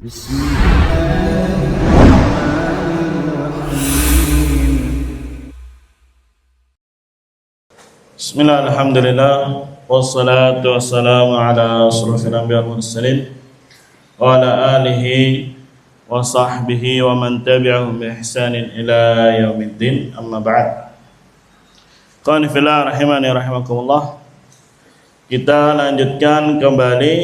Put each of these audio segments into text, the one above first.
Bismillah, alhamdulillah, wassalatu wassalamu ala asyrafil anbiya'i wal mursalin wa ala alihi wa sahbihi wa man tabi'ahum bi ihsanin ila yaumiddin, amma ba'd. Qani fillah rahimani rahimakumullah. Kita lanjutkan kembali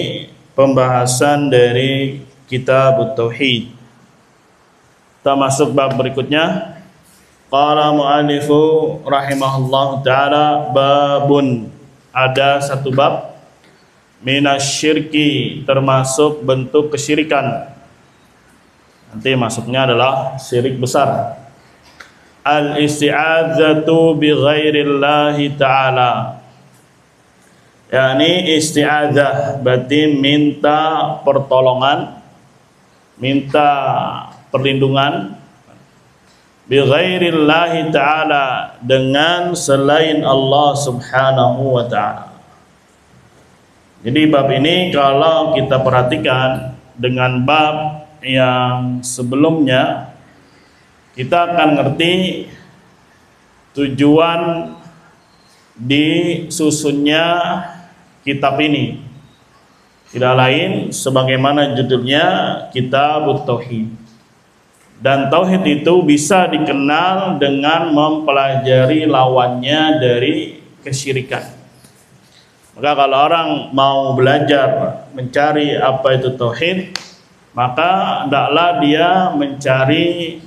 pembahasan dari Kitab Tauhid. Kita masuk bab berikutnya. Qala mu'allifu rahimahullah ta'ala, babun, ada satu bab, minasyirki, termasuk bentuk kesyirikan. Nanti masuknya adalah syirik besar. Al-isti'adzatu bi ghairillahi ta'ala, yakni isti'adzah berarti minta pertolongan, minta perlindungan, bi ghairillahi ta'ala, dengan selain Allah subhanahu wa ta'ala. Jadi bab ini kalau kita perhatikan dengan bab yang sebelumnya, kita akan ngerti tujuan disusunnya kitab ini. Tidak lain sebagaimana judulnya Kitabut Tauhid. Dan tauhid itu bisa dikenal dengan mempelajari lawannya dari kesyirikan. Maka kalau orang mau belajar mencari apa itu tauhid, maka hendaklah dia mencari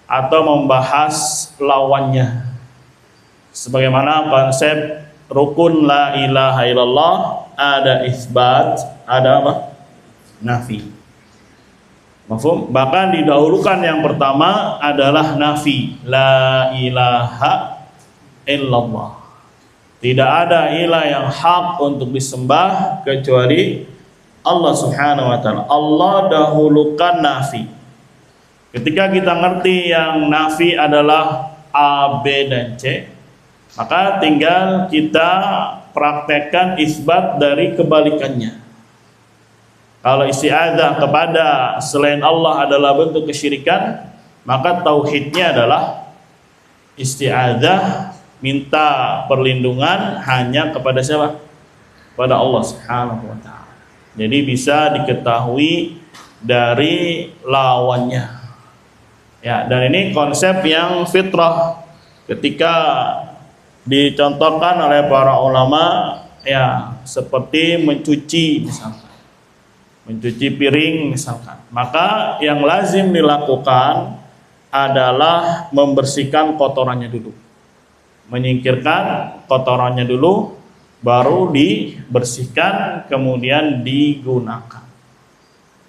atau membahas lawannya. Sebagaimana konsep rukun la ilaha illallah, ada isbat, ada apa? Nafi. Mafhum? Bahkan didahulukan yang pertama adalah nafi, la ilaha illallah. Tidak ada ilah yang hak untuk disembah kecuali Allah subhanahu wa ta'ala. Allah dahulukan nafi. Ketika kita ngerti yang nafi adalah A, B, dan C, maka tinggal kita praktekkan isbat dari kebalikannya. Kalau isti'adzah kepada selain Allah adalah bentuk kesyirikan, maka tauhidnya adalah isti'adzah, minta perlindungan hanya kepada siapa? Pada Allah subhanahu wa ta'ala. Jadi bisa diketahui dari lawannya. Ya, dan ini konsep yang fitrah. Ketika dicontohkan oleh para ulama, ya, seperti mencuci misalkan, mencuci piring misalkan, maka yang lazim dilakukan adalah membersihkan kotorannya dulu, menyingkirkan kotorannya dulu, baru dibersihkan, kemudian digunakan.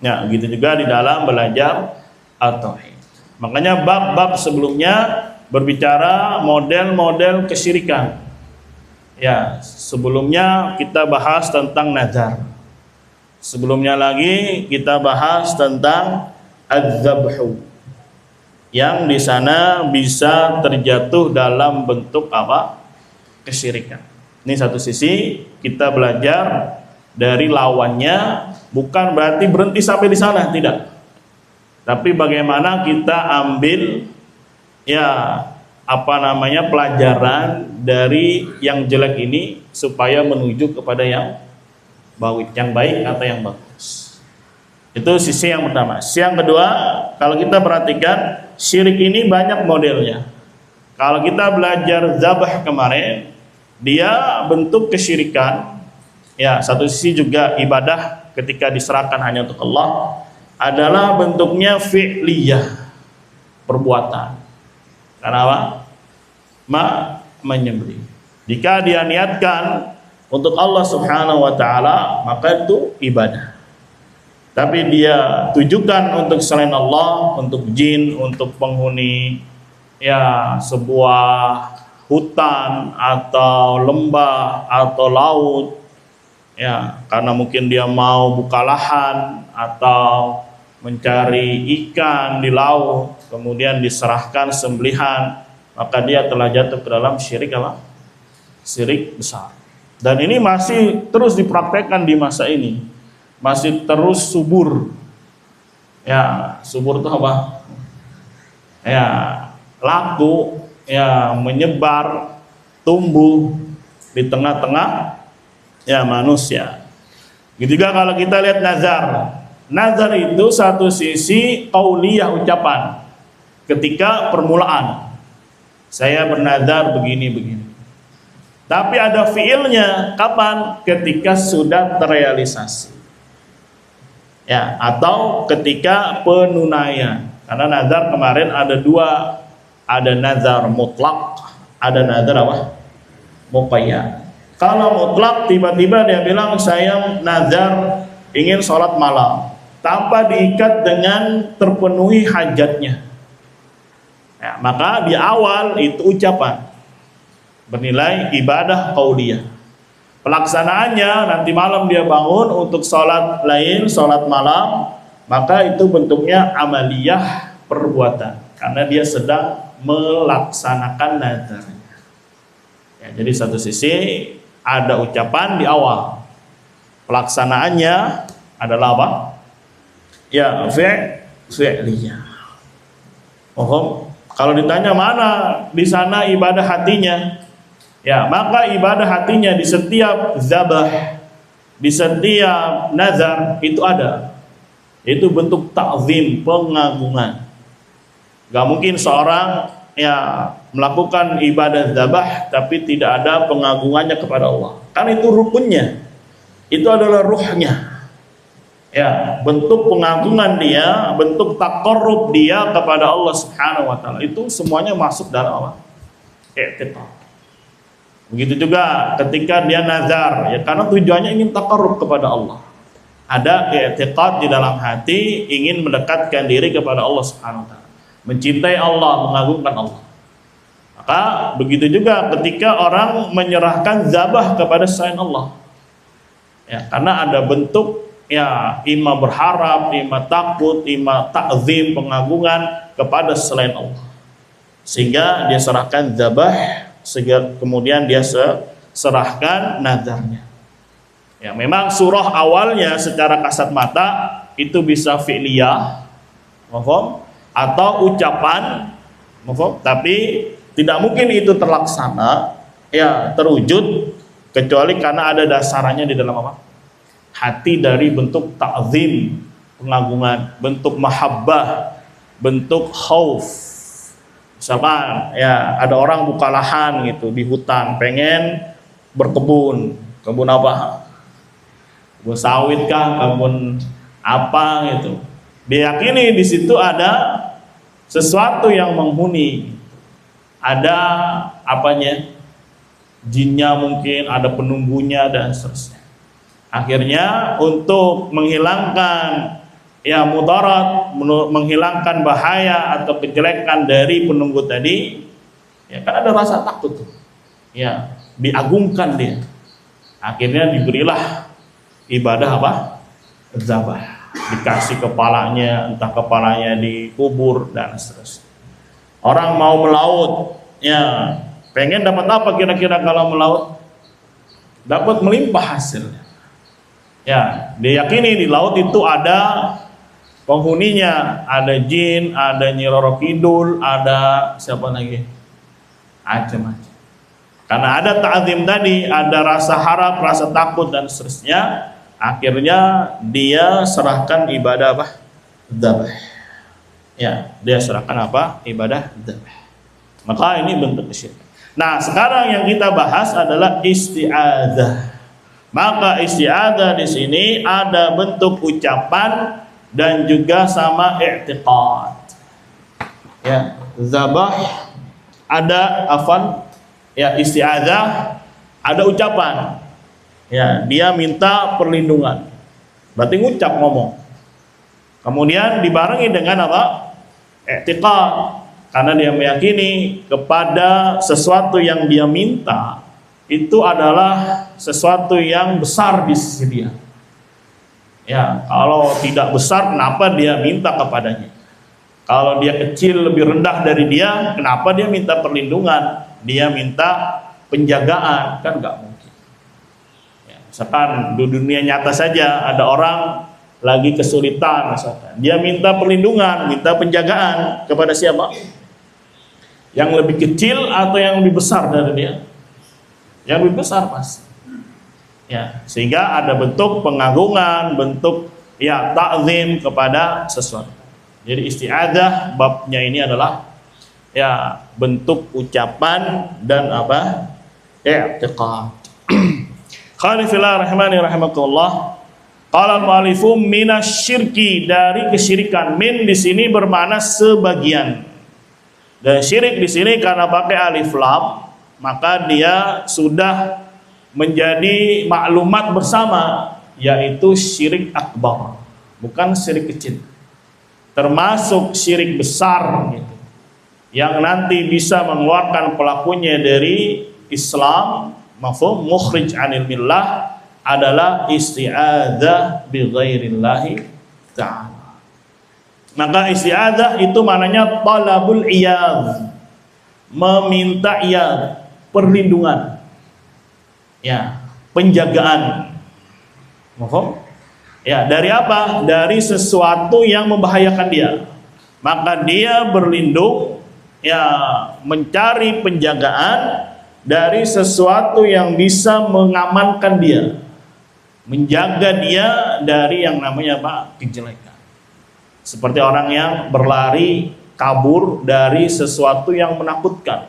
Ya, gitu juga di dalam belajar at-tauhid. Makanya bab-bab sebelumnya berbicara model-model kesyirikan. Ya, sebelumnya kita bahas tentang nazar. Sebelumnya lagi kita bahas tentang az-zabhu, yang di sana bisa terjatuh dalam bentuk apa? Kesyirikan. Ini satu sisi kita belajar dari lawannya, bukan berarti berhenti sampai di sana, tidak. Tapi bagaimana kita ambil pelajaran dari yang jelek ini supaya menuju kepada yang baik atau yang bagus. Itu sisi yang pertama. Sisi yang kedua, kalau kita perhatikan syirik ini banyak modelnya. Kalau kita belajar zabah kemarin, dia bentuk kesyirikan. Ya, satu sisi juga ibadah ketika diserahkan hanya untuk Allah adalah bentuknya fi'liyah, perbuatan. Karena apa? Menyembelih. Jika dia niatkan untuk Allah subhanahu wa ta'ala, maka itu ibadah. Tapi dia tujukan untuk selain Allah, untuk jin, untuk penghuni sebuah hutan atau lembah atau laut, karena mungkin dia mau buka lahan atau mencari ikan di laut, kemudian diserahkan sembelihan, maka dia telah jatuh ke dalam syirik apa? Syirik besar. Dan ini masih terus dipraktekkan di masa ini, masih terus subur. Ya, subur itu apa? Ya, laku, ya menyebar, tumbuh di tengah-tengah ya manusia. Gitu juga kalau kita lihat nazar. Nazar itu satu sisi qauliyah, ucapan. Ketika permulaan, saya bernazar begini-begini. Tapi ada fiilnya kapan? Ketika sudah terrealisasi. Ya, atau ketika penunaian. Karena nazar kemarin ada dua, ada nazar mutlak, ada nazar apa? Muqayyad. Kalau mutlak tiba-tiba dia bilang saya nazar ingin sholat malam tanpa diikat dengan terpenuhi hajatnya. Ya, maka di awal itu ucapan bernilai ibadah qauliyah. Pelaksanaannya nanti malam dia bangun untuk sholat lain, sholat malam, maka itu bentuknya amaliyah, perbuatan, karena dia sedang melaksanakan nazarnya. Ya, jadi satu sisi ada ucapan di awal, pelaksanaannya adalah apa? Ya, fi'liyah. Oh, kalau ditanya mana di sana ibadah hatinya? Ya, maka ibadah hatinya di setiap zabah, di setiap nazar itu ada. Itu bentuk ta'zim, pengagungan. Gak mungkin seorang ya melakukan ibadah zabah tapi tidak ada pengagungannya kepada Allah. Kan itu rukunnya. Itu adalah ruhnya. Ya, bentuk pengagungan dia, bentuk taqarrub dia kepada Allah Subhanahu wa taala. Itu semuanya masuk dalam apa? I'tiqad. Begitu juga ketika dia nazar, ya karena tujuannya ingin taqarrub kepada Allah. Ada i'tiqad di dalam hati, ingin mendekatkan diri kepada Allah Subhanahu wa taala, mencintai Allah, mengagungkan Allah. Maka begitu juga ketika orang menyerahkan zabah kepada selain Allah. Ya, karena ada bentuk ya ima berharap, ima takut, ima ta'zim, pengagungan kepada selain Allah. Sehingga dia serahkan zabah, sehingga kemudian dia serahkan nazarnya. Ya, memang surah awalnya secara kasat mata itu bisa fi'liyah, mafhum, atau ucapan, mafhum, tapi tidak mungkin itu terlaksana, ya terwujud kecuali karena ada dasarnya di dalam apa? Hati, dari bentuk ta'zim, pengagungan, bentuk mahabbah, bentuk khauf. Misalkan ya ada orang buka lahan gitu di hutan, pengen berkebun, kebun apa? Kebun sawit kah, kebun apa gitu. Dia yakini di situ ada sesuatu yang menghuni. Ada apanya? Jinnya mungkin, ada penunggunya dan seterusnya. Akhirnya untuk menghilangkan ya mudarat, menghilangkan bahaya atau kejelekan dari penunggu tadi, ya kan ada rasa takut tuh. Ya, diagungkan dia. Akhirnya diberilah ibadah apa? Zabah. Dikasih kepalanya, entah kepalanya dikubur dan seterusnya. Orang mau melaut, ya pengen dapat apa kira-kira kalau melaut? Dapat melimpah hasilnya. Ya, diyakini di laut itu ada penghuninya, ada jin, ada Nyi Roro Kidul, ada siapa lagi? Macam-macam. Karena ada ta'zim tadi, ada rasa harap, rasa takut dan seterusnya, akhirnya dia serahkan ibadah apa? Dzabh. Ya, dia serahkan apa? Ibadah dzabh. Maka ini bentuk kesyirikan. Nah, sekarang yang kita bahas adalah isti'adzah. Maka isti'adzah di sini ada bentuk ucapan dan juga sama i'tiqad. Ya, zabah ada afan, ya isti'adzah ada ucapan. Ya, dia minta perlindungan. Berarti ngucap, ngomong. Kemudian dibarengi dengan apa? I'tiqad. Karena dia meyakini kepada sesuatu yang dia minta itu adalah sesuatu yang besar di sisi dia. Ya, kalau tidak besar, kenapa dia minta kepadanya? Kalau dia kecil, lebih rendah dari dia, kenapa dia minta perlindungan? Dia minta penjagaan, kan nggak mungkin. Ya, misalkan di dunia nyata saja ada orang lagi kesulitan misalkan. Dia minta perlindungan, minta penjagaan kepada siapa? Yang lebih kecil atau yang lebih besar dari dia? Yang lebih besar pasti. Ya, sehingga ada bentuk pengagungan, bentuk ya ta'zim kepada sesuatu. Jadi isti'adzah babnya ini adalah ya bentuk ucapan dan apa? I'tiqad. Khalifillah rahimani rahimakumullah. Qala al-mu'allifu minasyirki, dari kesyirikan. Min di sini bermakna sebagian. Dan syirik di sini karena pakai alif lam, maka dia sudah menjadi maklumat bersama, yaitu syirik akbar, bukan syirik kecil. Termasuk syirik besar gitu, yang nanti bisa mengeluarkan pelakunya dari Islam, mafhum, mukhrij anil millah, adalah isti'adzah bi ghairillahi ta'ala. Maka isti'adzah itu maknanya talabul iyadh, meminta iyadh, perlindungan, ya, penjagaan. Mafhum? Ya, dari apa? Dari sesuatu yang membahayakan dia. Maka dia berlindung, ya, mencari penjagaan dari sesuatu yang bisa mengamankan dia, menjaga dia dari yang namanya apa? Kejelekan. Seperti orang yang berlari kabur dari sesuatu yang menakutkan,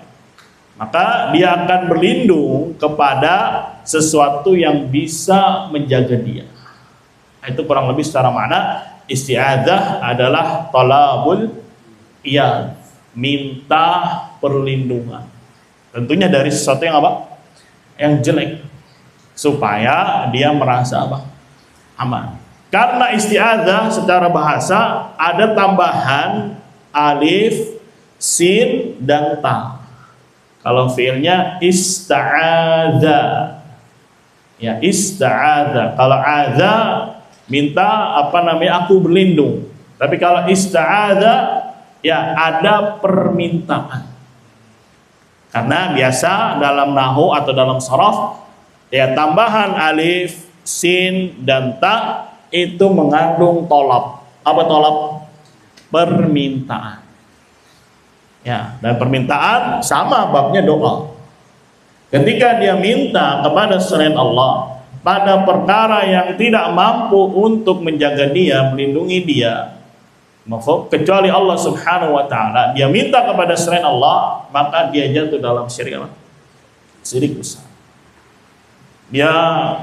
maka dia akan berlindung kepada sesuatu yang bisa menjaga dia. Itu kurang lebih secara makna isti'adzah adalah talabul iyadh, minta perlindungan. Tentunya dari sesuatu yang apa? Yang jelek, supaya dia merasa apa? Aman. Karena isti'adzah secara bahasa ada tambahan alif, sin, dan ta. Kalau fiilnya ista'adza, ya ista'adza. Kalau adza minta apa namanya, aku berlindung. Tapi kalau ista'adza ya ada permintaan. Karena biasa dalam nahwu atau dalam sharaf ya tambahan alif, sin, dan ta itu mengandung tolab. Apa tolab? Permintaan. Ya, dan permintaan sama babnya doa. Ketika dia minta kepada selain Allah pada perkara yang tidak mampu untuk menjaga dia, melindungi dia, kecuali Allah Subhanahu wa taala, dia minta kepada selain Allah, maka dia jatuh dalam syirik apa? Syirik besar. Dia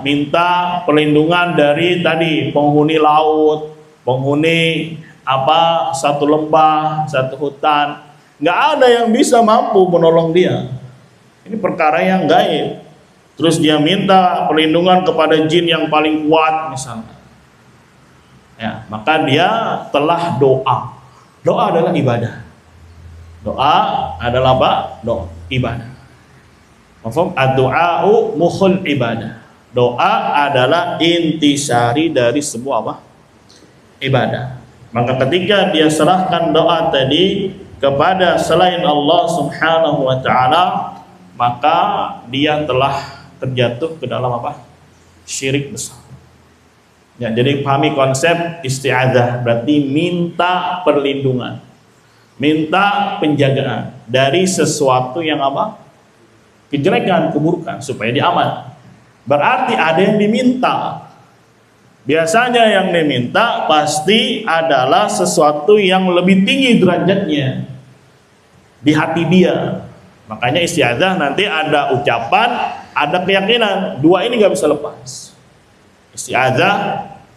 minta perlindungan dari tadi penghuni laut, penghuni apa, satu lembah, satu hutan. Nggak ada yang bisa mampu menolong dia. Ini perkara yang gaib. Terus dia minta perlindungan kepada jin yang paling kuat misalnya. Ya, maka dia telah doa. Doa adalah ibadah. Doa adalah apa? Doa, ibadah. Mafhum? Ad-du'a'u mukhul ibadah. Doa adalah intisari dari sebuah apa? Ibadah. Maka ketika dia serahkan doa tadi kepada selain Allah Subhanahu wa taala, maka dia telah terjatuh ke dalam apa? Syirik besar. Ya, jadi pahami konsep isti'adzah, berarti minta perlindungan, minta penjagaan dari sesuatu yang apa? Kejelekan, keburukan, supaya dia aman. Berarti ada yang diminta. Biasanya yang diminta pasti adalah sesuatu yang lebih tinggi derajatnya di hati dia. Makanya isti'adzah nanti ada ucapan, ada keyakinan. Dua ini gak bisa lepas. Isti'adzah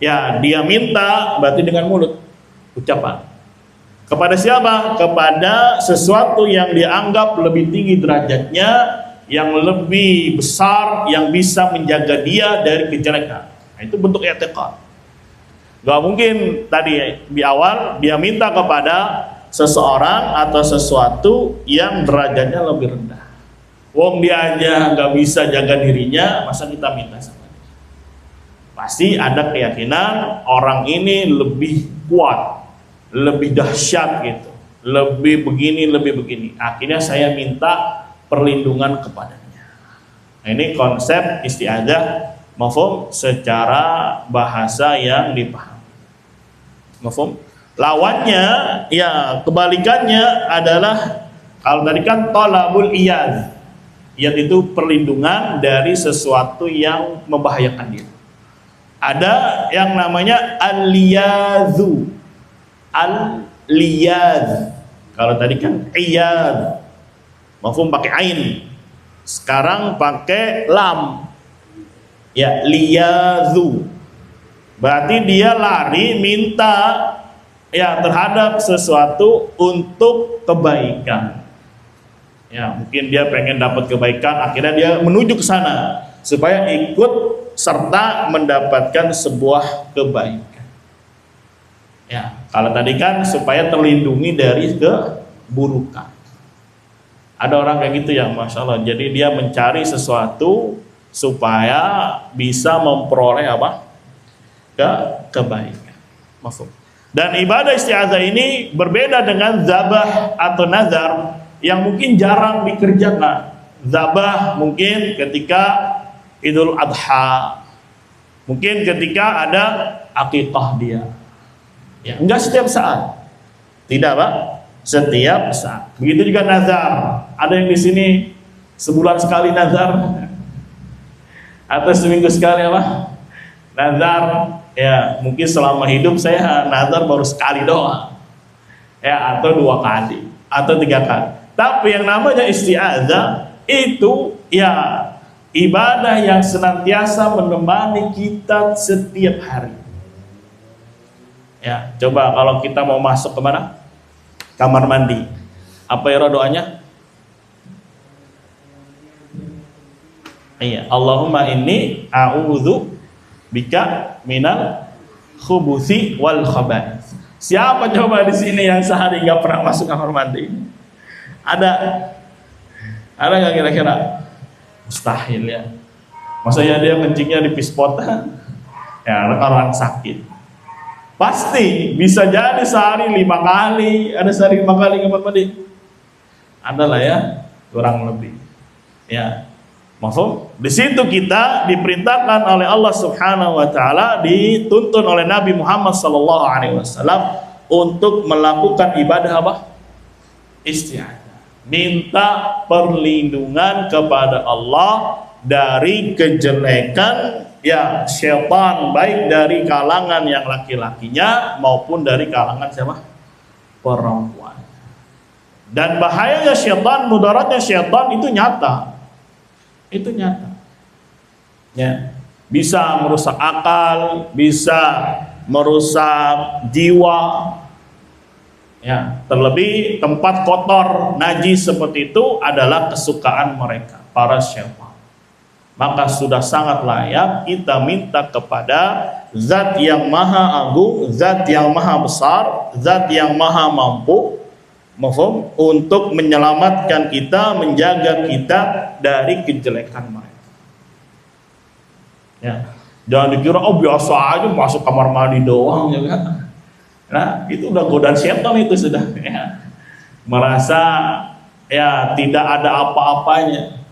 ya dia minta berarti dengan mulut, ucapan. Kepada siapa? Kepada sesuatu yang dianggap lebih tinggi derajatnya, yang lebih besar, yang bisa menjaga dia dari kejelekan. Nah, itu bentuk i'tiqad. Gak mungkin tadi di awal dia minta kepada seseorang atau sesuatu yang derajatnya lebih rendah. Wong dia aja nggak bisa jaga dirinya, masa kita minta sama dia? Pasti ada keyakinan orang ini lebih kuat, lebih dahsyat gitu, lebih begini, lebih begini. Akhirnya saya minta perlindungan kepadanya. Nah, ini konsep isti'adzah mafhum secara bahasa yang dipahami. Mafhum? Lawannya, ya kebalikannya adalah kalau tadi kan talabul iyad. Iyad itu perlindungan dari sesuatu yang membahayakan dia. Ada yang namanya al-liyadzu. Al-liyadz. Kalau tadi kan iyad. Mafhum pakai ain. Sekarang pakai lam. Ya, liyadzu. Berarti dia lari minta ya terhadap sesuatu untuk kebaikan. Ya, mungkin dia pengen dapat kebaikan, akhirnya dia menuju ke sana supaya ikut serta mendapatkan sebuah kebaikan. Ya, kalau tadi kan supaya terlindungi dari keburukan. Ada orang kayak gitu ya, masya Allah. Jadi dia mencari sesuatu supaya bisa memperoleh apa? Kebaikan. Maksud. Dan ibadah isti'adzah ini berbeda dengan zabah atau nazar yang mungkin jarang dikerjakan. Zabah mungkin ketika Idul Adha, mungkin ketika ada akikah dia. Ya, enggak setiap saat. Tidak, Pak. Setiap saat. Begitu juga nazar. Ada yang di sini sebulan sekali nazar atau seminggu sekali apa? Nazar. Ya, mungkin selama hidup saya nazar baru sekali doang. Ya, atau 2 kali atau 3 kali. Tapi yang namanya isti'adzah itu ya ibadah yang senantiasa menemani kita setiap hari. Ya, coba kalau kita mau masuk ke mana? Kamar mandi. Apa ya doanya? Iya, Allahumma inni a'udzu bika minal khubuthi wal khaba'ith. Siapa coba di sini yang sehari nggak pernah masuk kamar mandi? Ada nggak kira-kira? Mustahil ya. Maksudnya dia kencingnya di pispot, ya orang sakit. Pasti bisa jadi sehari 5 kali, ada sehari 5 kali kamar mandi. Adalah ya, kurang lebih. Ya. Maksud, di situ kita diperintahkan oleh Allah Subhanahu wa taala, dituntun oleh Nabi Muhammad sallallahu alaihi wasallam untuk melakukan ibadah apa? Isti'adzah. Minta perlindungan kepada Allah dari kejelekan ya syaitan, baik dari kalangan yang laki-lakinya maupun dari kalangan siapa? Perempuan. Dan bahayanya syaitan, mudaratnya syaitan itu nyata. Itu nyata. Ya, bisa merusak akal, bisa merusak jiwa. Ya, terlebih tempat kotor, najis seperti itu adalah kesukaan mereka, para syaitan. Maka sudah sangat layak kita minta kepada Zat yang Maha Agung, Zat yang Maha Besar, Zat yang Maha Mampu, untuk menyelamatkan kita, menjaga kita dari kejelekan mereka. Ya, jangan dikira oh biasa aja masuk kamar mandi doang ya kan. Nah, itu udah godaan setan itu sudah ya. Merasa ya tidak ada apa-apanya.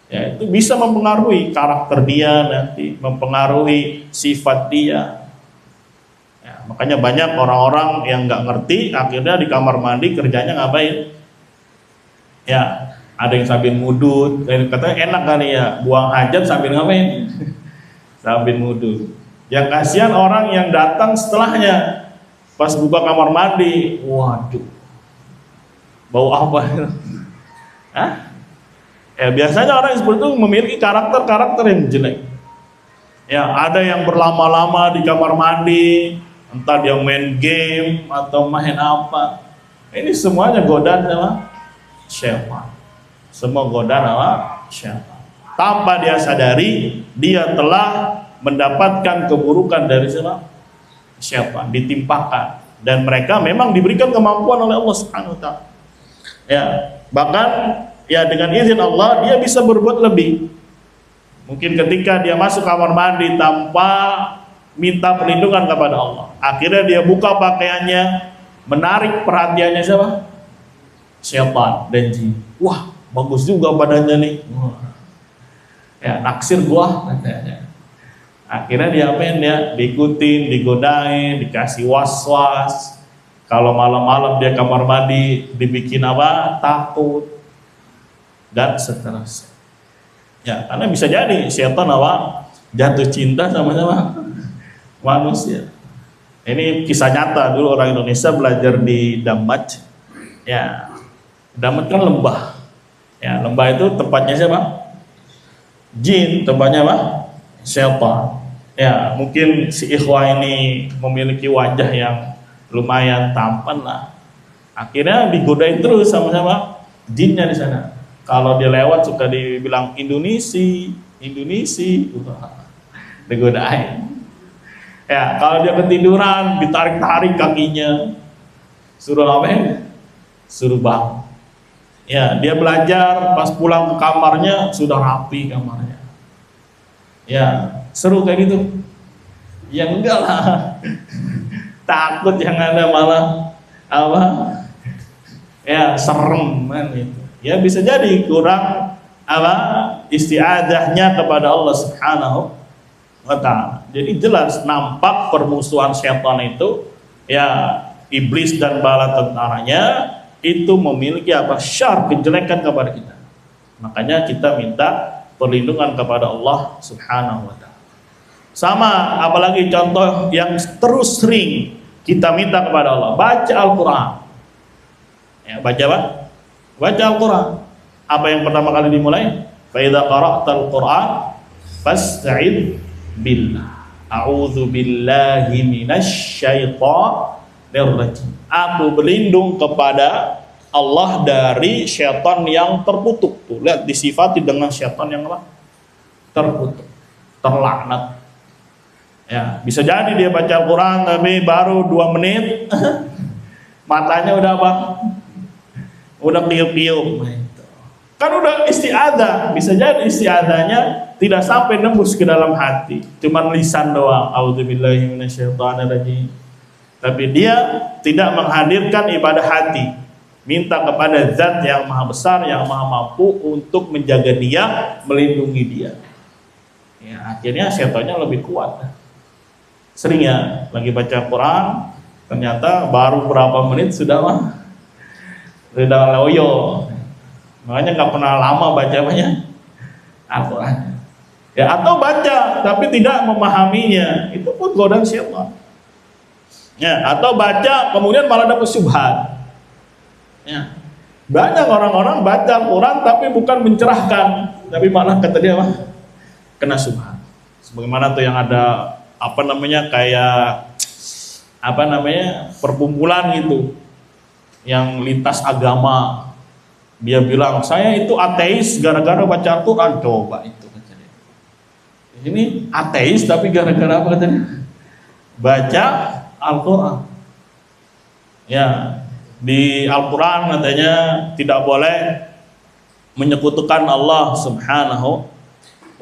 Ya, itu bisa mempengaruhi karakter dia nanti, mempengaruhi sifat dia. Ya, makanya banyak orang-orang yang nggak ngerti, akhirnya di kamar mandi kerjanya ngapain? Ya, ada yang sambil ngudut, katanya enak kali ya, buang hajat sambil ngapain? Sambil ngudut. Yang kasihan orang yang datang setelahnya, pas buka kamar mandi, waduh, bau apa? Hah? Ya, biasanya orang yang seperti itu memiliki karakter-karakter yang jelek. Ya, ada yang berlama-lama di kamar mandi, entah dia main game atau main apa. Ini semuanya godaan apa? Syaitan. Semua godaan apa? Syaitan. Tanpa dia sadari, dia telah mendapatkan keburukan dari siapa? Syaitan, ditimpakan. Dan mereka memang diberikan kemampuan oleh Allah Subhanahu wa taala. Ya, bahkan ya dengan izin Allah dia bisa berbuat lebih. Mungkin ketika dia masuk kamar mandi tanpa minta perlindungan kepada Allah, akhirnya dia buka pakaiannya, menarik perhatiannya siapa? Syaitan dan jin. Wah, bagus juga badannya nih. Ya, naksir gua. Akhirnya diapain dia? Diikutin, digodain, dikasih was-was. Kalau malam-malam dia kamar mandi dibikin apa? Takut dan seterusnya. Ya, karena bisa jadi setan apa? Jatuh cinta sama manusia. Ini kisah nyata, dulu orang Indonesia belajar di Damaj. Ya, Damaj kan lembah. Ya, lembah itu tempatnya siapa? Jin, tempatnya apa? Setan. Ya, mungkin si ikhwah ini memiliki wajah yang lumayan tampan lah. Akhirnya digodain terus sama jinnya di sana. Kalau dia lewat suka dibilang Indonesia, digodain. Ya, kalau dia ketiduran ditarik-tarik kakinya, suruh apa? Suruh bangun. Ya, dia belajar pas pulang ke kamarnya sudah rapi kamarnya. Ya, seru kayak gitu. Ya enggak lah. Takut yang ada malah apa? Ya, serem kan gitu. Ya bisa jadi kurang apa? Isti'adzahnya kepada Allah Subhanahu wa ta'ala. Jadi jelas nampak permusuhan syaitan itu, ya iblis dan bala tentaranya itu memiliki apa? Syar, kejelekan kepada kita. Makanya kita minta perlindungan kepada Allah Subhanahu wa ta'ala. Sama apalagi contoh yang terus sering kita minta kepada Allah, baca Al-Quran. Ya, baca apa? Baca Al-Quran. Apa yang pertama kali dimulai? Fa idza qara'tal Qur'an fasta'id billah. A'udzu billahi minasy syaithanir rajim. Aku berlindung kepada Allah dari syaitan yang terkutuk. Tuh, lihat disifati dengan syaitan yang apa? Terkutuk, terlaknat. Ya, bisa jadi dia baca Al-Quran tapi baru 2 menit matanya udah apa? Udah piup-piup. Kan udah isti'adzah, bisa jadi isti'adzahnya tidak sampai nembus ke dalam hati, cuman lisan doang, a'udzubillahi minasyaitonirrajim. Tapi dia tidak menghadirkan ibadah hati, minta kepada zat yang maha besar, yang maha mampu untuk menjaga dia, melindungi dia. Ya, akhirnya syaitannya lebih kuat. Sering ya, lagi baca Quran, ternyata baru berapa menit sudah loyo. Makanya nggak pernah lama bacanya Al-Quran. Ya, atau baca tapi tidak memahaminya, itu pun godaan syaitan. Ya, atau baca kemudian malah dapat syubhat. Ya, banyak orang-orang baca Al-Quran tapi bukan mencerahkan, tapi malah kata dia kena syubhat. Sebagaimana tuh yang ada kayak perkumpulan gitu yang lintas agama. Dia bilang saya itu ateis gara-gara baca Al-Quran. Coba itu kata dia. Ini ateis tapi gara-gara apa katanya? Baca Al-Quran. Ya, di Al-Quran katanya tidak boleh menyekutukan Allah Subhanahu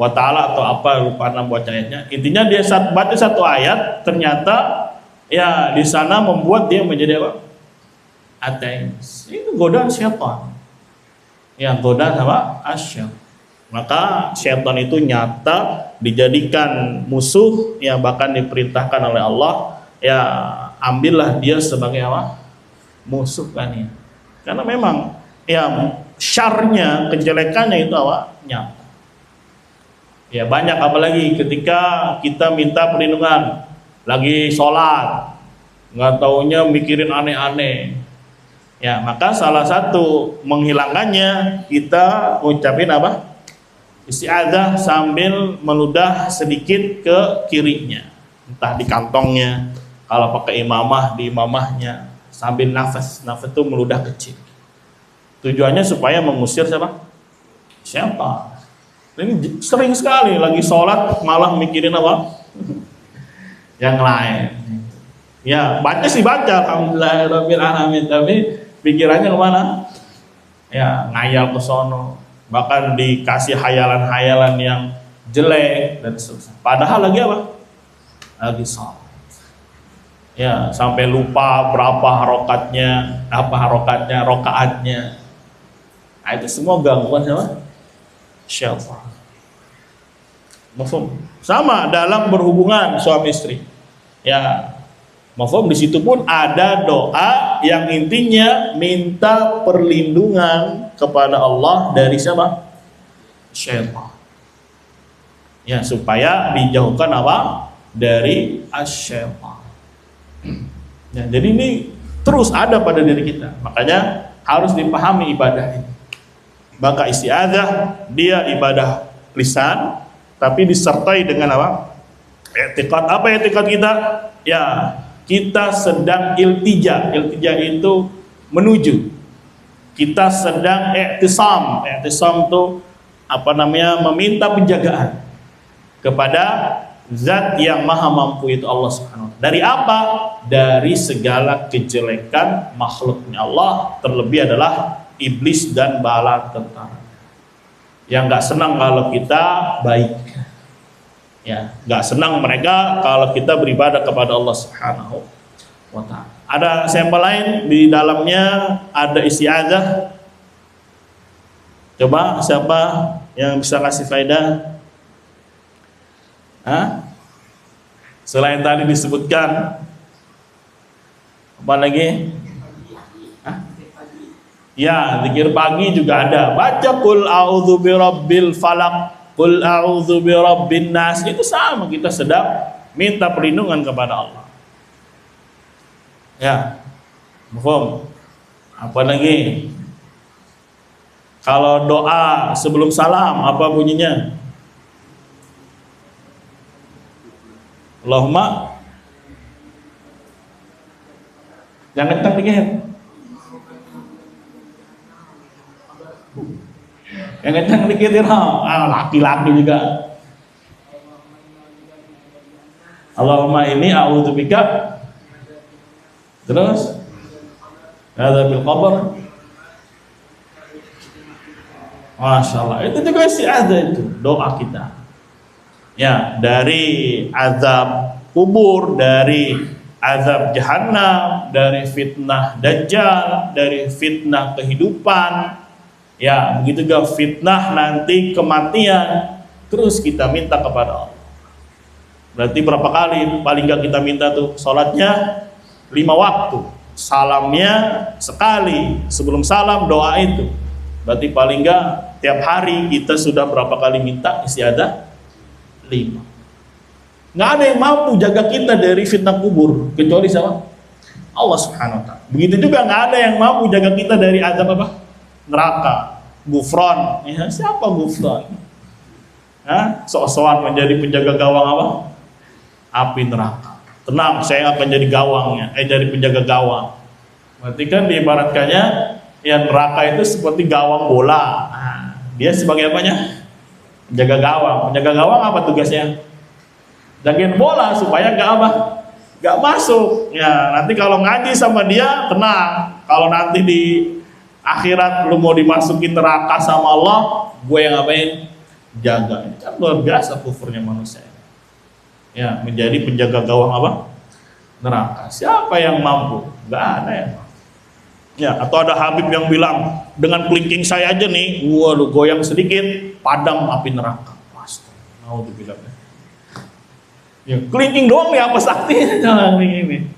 wa ta'ala atau apa, lupa nama baca ayatnya. Intinya dia baca satu ayat, ternyata ya di sana membuat dia menjadi apa? Ateis. Itu godaan syaitan. Ya, godaan apa? Asyar. Maka syaitan itu nyata dijadikan musuh, ya bahkan diperintahkan oleh Allah, ya ambillah dia sebagai apa? Musuh kan ya. Karena memang ya syarnya, kejelekannya itu apa? Nyata. Ya banyak, apalagi ketika kita minta perlindungan lagi sholat, nggak taunya mikirin aneh-aneh. Ya, maka salah satu menghilangkannya kita ucapin apa? Isti'adzah sambil meludah sedikit ke kirinya, entah di kantongnya, kalau pakai imamah di imamahnya, sambil nafas itu meludah kecil. Tujuannya supaya mengusir siapa? Siapa? Ini sering sekali lagi sholat malah mikirin apa? Yang lain. Ya baca sih baca, alhamdulillahirabbil alamin, tapi pikirannya kemana? Ya ngayal ke sono, bahkan dikasih hayalan-hayalan yang jelek dan seterusnya. Padahal lagi apa? Lagi sholat. Ya sampai lupa berapa rokaatnya. Nah, itu semua gangguan siapa? Syaitan. Mafhum. Sama dalam berhubungan suami istri. Ya, mafhum, di situ pun ada doa yang intinya minta perlindungan kepada Allah dari siapa? Syaitan. Ya, supaya dijauhkan apa? Dari asyaitan. Ya, jadi ini terus ada pada diri kita. Makanya harus dipahami ibadah ini. Maka isti'adzah dia ibadah lisan, tapi disertai dengan apa? I'tiqad. Apa i'tiqad kita? Ya, kita sedang iltija. Iltija itu menuju. Kita sedang i'tisam. I'tisam itu apa namanya? Meminta penjagaan kepada Zat yang maha mampu, itu Allah Subhanahu wa ta'ala. Dari apa? Dari segala kejelekan makhluknya Allah, terlebih adalah iblis dan bala tentara yang nggak senang kalau kita baik. Ya, nggak senang mereka kalau kita beribadah kepada Allah Subhanahu wa ta'ala. Ada sampel lain di dalamnya, ada isti'adzah. Coba siapa yang bisa kasih faedah? Selain tadi disebutkan, apa lagi? Ya, zikir pagi juga ada. Baca qul a'udzu birabbil falaq, qul a'udzu birabbin nas. Itu sama, kita sedang minta perlindungan kepada Allah. Ya. Mafhum? Apa lagi? Kalau doa sebelum salam, apa bunyinya? Allahumma, jangan kencang dikit. Yang kencang dikit ya, laki-laki juga. Allahumma ini a'udzubika. Terus adzabil qabr. Masya Allah, itu juga isti'adzah, itu doa kita. Ya, dari azab kubur, dari azab jahanam, dari fitnah dajjal, dari fitnah kehidupan. Ya, begitu juga fitnah nanti kematian. Terus kita minta kepada Allah. Berarti berapa kali paling enggak kita minta tuh? Salatnya 5 waktu, salamnya sekali, sebelum salam doa itu. Berarti paling enggak tiap hari kita sudah berapa kali minta isti'adzah? 5. Nggak ada yang mampu jaga kita dari fitnah kubur kecuali siapa? Allah Subhanahu wa ta'ala. Begitu juga nggak ada yang mampu jaga kita dari azab apa? Neraka, gufron. Ya, siapa gufron? Sok-sokan menjadi penjaga gawang apa? Api neraka. Tenang, saya akan jadi gawangnya, jadi penjaga gawang. Berarti kan diibaratkannya ya, neraka itu seperti gawang bola. Dia sebagai apanya? Penjaga gawang. Penjaga gawang apa tugasnya? Jagain bola supaya gak masuk. Ya, nanti kalau ngaji sama dia tenang. Kalau nanti di akhirat lu mau dimasukin neraka sama Allah, gue yang ngapain? Jaga. Ini kan luar biasa kufurnya manusia. Ya, menjadi penjaga gawang apa? Neraka. Siapa yang mampu? Gak ada ya. Ya, atau ada Habib yang bilang, dengan kelingking saya aja nih, waduh, goyang sedikit, padam api neraka. Astagfirullah. Ya, kelingking doang nih apa saktinya ini.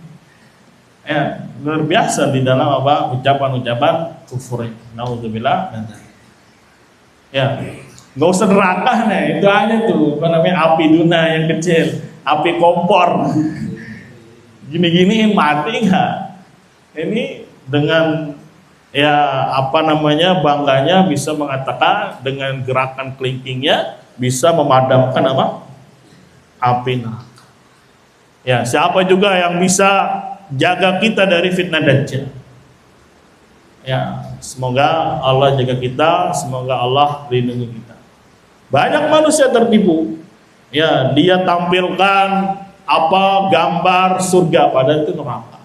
Ya, luar biasa di dalam apa? Ucapan-ucapan kufur. Naudzubillah. Ya, nggak usah neraka nih, itu aja tuh, apa namanya, api duna yang kecil, api kompor. Gini-gini mati nggak? Ini dengan ya apa namanya, bangganya bisa mengatakan dengan gerakan kelingkingnya bisa memadamkan apa? Api neraka. Ya, siapa juga yang bisa jaga kita dari fitnah dajjal? Ya, semoga Allah jaga kita, semoga Allah lindungi kita. Banyak manusia tertipu. Ya, dia tampilkan apa gambar surga padahal itu neraka.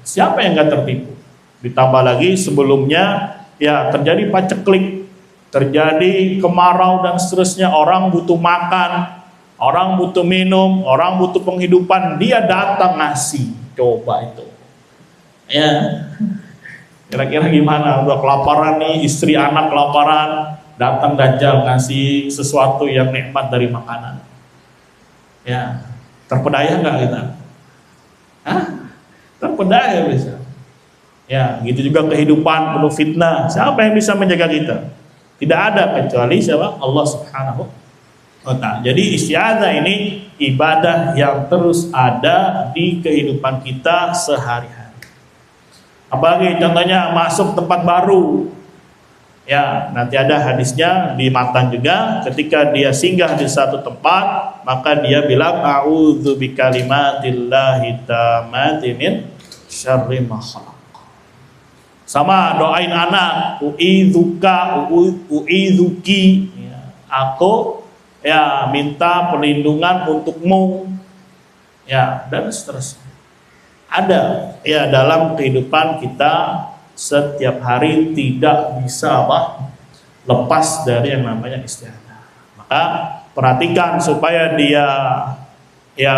Siapa yang gak tertipu? Ditambah lagi sebelumnya ya terjadi paceklik, terjadi kemarau dan seterusnya. Orang butuh makan, orang butuh minum, orang butuh penghidupan, dia datang ngasih. Coba itu. Ya, kira-kira gimana? Udah kelaparan nih, istri anak kelaparan, datang Dajjal ngasih sesuatu yang nikmat dari makanan, ya terpedaya nggak kita? Hah? Terpedaya bisa. Ya, gitu juga kehidupan penuh fitnah. Siapa yang bisa menjaga kita? Tidak ada kecuali siapa? Allah Subhanahu wa ta'ala. Jadi isti'adzah ini ibadah yang terus ada di kehidupan kita sehari-hari. Apalagi contohnya masuk tempat baru. Ya, nanti ada hadisnya di matan juga, ketika dia singgah di satu tempat, maka dia bilang a'udzu bikalimatillahi tammati min syarri ma khalaq. Sama doain anak, uidzuki, ya, aku ya minta perlindungan untukmu, ya, dan seterusnya. Ada ya dalam kehidupan kita setiap hari, tidak bisa lepas dari yang namanya isti'adzah. Maka perhatikan supaya dia ya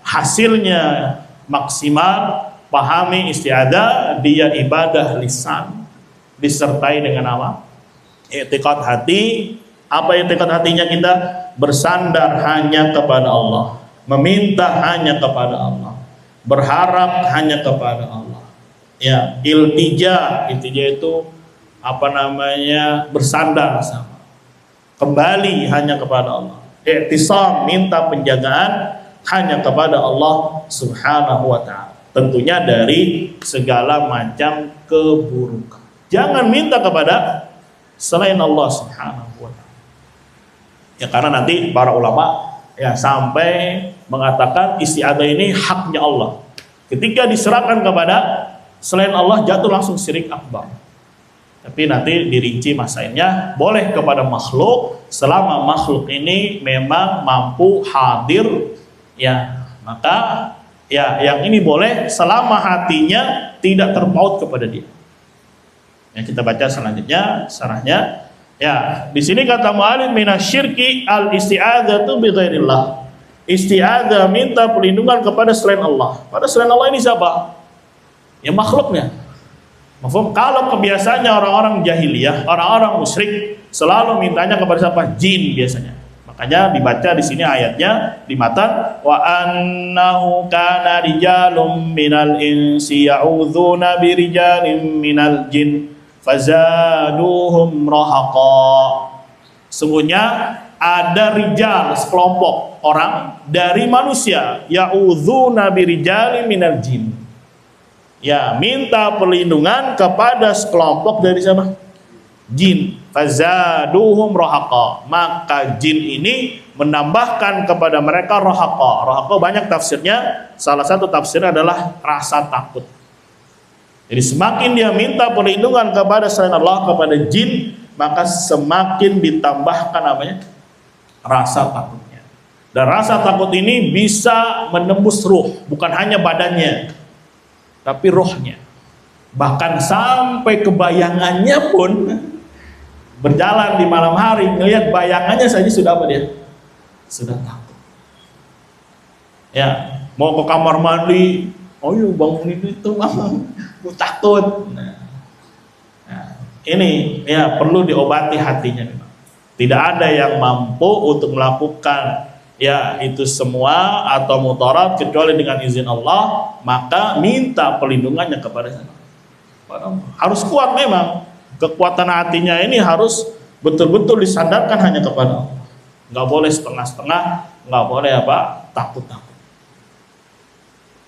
hasilnya maksimal. Pahami isti'adzah, dia ibadah lisan disertai dengan apa? I'tiqad hati. Apa i'tiqad hatinya kita? Bersandar hanya kepada Allah, meminta hanya kepada Allah, berharap hanya kepada Allah. Ya, iltija itu apa namanya? Bersandar sama. Kembali hanya kepada Allah. I'tisam, minta penjagaan hanya kepada Allah Subhanahu wa ta'ala. Tentunya dari segala macam keburukan. Jangan minta kepada selain Allah Subhanahu wa ta'ala. Ya, karena nanti para ulama ya sampai mengatakan isti'adzah ini haknya Allah. Ketika diserahkan kepada selain Allah jatuh langsung syirik akbar. Tapi nanti dirinci masailnya, boleh kepada makhluk selama makhluk ini memang mampu hadir, ya maka ya yang ini boleh selama hatinya tidak terpaut kepada dia. Ya, kita baca selanjutnya syarahnya. Ya, di sini kata mu'alif minasyirki al-isti'adzatu bi ghairillah. Isti'adzah minta perlindungan kepada selain Allah. Pada selain Allah ini siapa? Ya makhluknya. Mafhum? Kalau kebiasaannya orang-orang jahiliyah, orang-orang musyrik selalu mintanya kepada siapa? Jin biasanya. Makanya dibaca di sini ayatnya di matan, wa annahu kana rijalun minal insi ya'udzuna birijalin minal jin fazaduhum rahaqa. Sungguhnya ada rijal, sekelompok orang dari manusia, ya'udzuna birijalin minal jin. Ya, minta perlindungan kepada sekelompok dari siapa? Jin. Fazaduhum rahaqa. Maka jin ini menambahkan kepada mereka rahaqa. Rahaqa banyak tafsirnya. Salah satu tafsirnya adalah rasa takut. Jadi semakin dia minta perlindungan kepada selain Allah, kepada jin, maka semakin ditambahkan namanya rasa takutnya. Dan rasa takut ini bisa menembus ruh, bukan hanya badannya, tapi rohnya. Bahkan sampai kebayangannya pun berjalan di malam hari, ngelihat bayangannya saja sudah apa dia? Sudah takut. Ya, mau ke kamar mandi, oh iya bangunin itu mama, gue takut. Nah, ini ya perlu diobati hatinya. Tidak ada yang mampu untuk melakukan ya itu semua atau mutarat kecuali dengan izin Allah. Maka minta perlindungannya kepada Allah. Harus kuat memang. Kekuatan hatinya ini harus betul-betul disandarkan hanya kepada Allah. Nggak boleh setengah-setengah, nggak boleh takut-takut.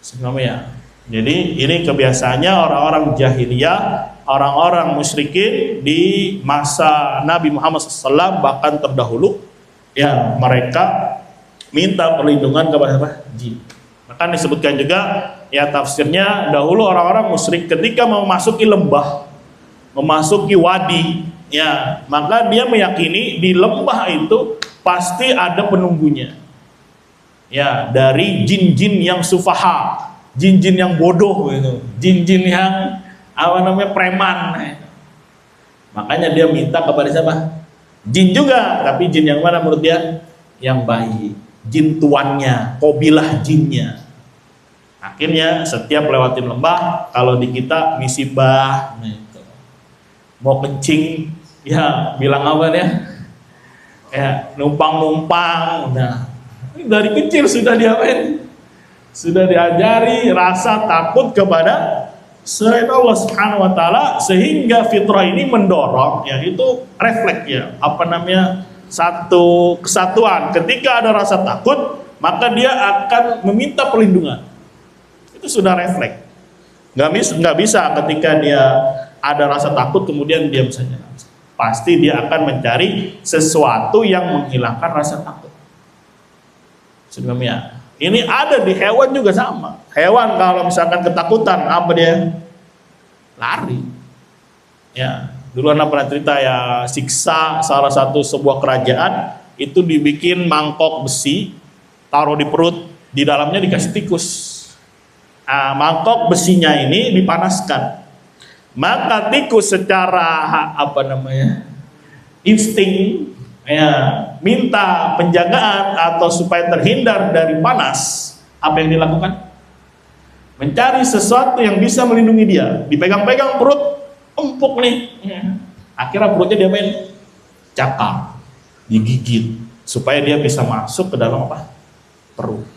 Sebenarnya. Jadi ini kebiasaannya orang-orang jahiliyah, orang-orang musyrikin di masa Nabi Muhammad SAW bahkan terdahulu, ya mereka minta perlindungan kepada jin. Maka disebutkan juga ya tafsirnya dahulu orang-orang musyrik ketika memasuki lembah, memasuki wadi, ya maka dia meyakini di lembah itu pasti ada penunggunya, ya dari jin-jin yang sufaha, jin-jin yang bodoh gitu, jin-jin yang preman. Makanya dia minta kepada siapa? Jin juga, tapi jin yang mana menurut dia? Yang baik, jin tuannya, kobilah jinnya. Akhirnya setiap lewatin lembah, kalau di kita misibah, mau kencing ya bilang apa ya? Ya numpang-numpang. Nah, dari kecil sudah diapain? Sudah diajari rasa takut kepada selain Allah Subhanahu wa taala, sehingga fitrah ini mendorong yaitu refleks ya, apa namanya, satu kesatuan. Ketika ada rasa takut, maka dia akan meminta perlindungan. Itu sudah refleks. Nggak bisa ketika dia ada rasa takut kemudian diam saja. Pasti dia akan mencari sesuatu yang menghilangkan rasa takut. Sebelumnya ini ada di hewan juga sama. Hewan kalau misalkan ketakutan, apa dia? Lari. Ya, dulu anak pernah cerita ya, siksa salah satu sebuah kerajaan itu dibikin mangkok besi, taruh di perut, di dalamnya dikasih tikus. Nah, mangkok besinya ini dipanaskan. Maka tikus secara apa namanya? Insting ya, minta penjagaan atau supaya terhindar dari panas. Apa yang dilakukan? Mencari sesuatu yang bisa melindungi dia. Dipegang-pegang perut, empuk nih ya. Akhirnya perutnya dia main cakar, digigit supaya dia bisa masuk ke dalam apa? Perut.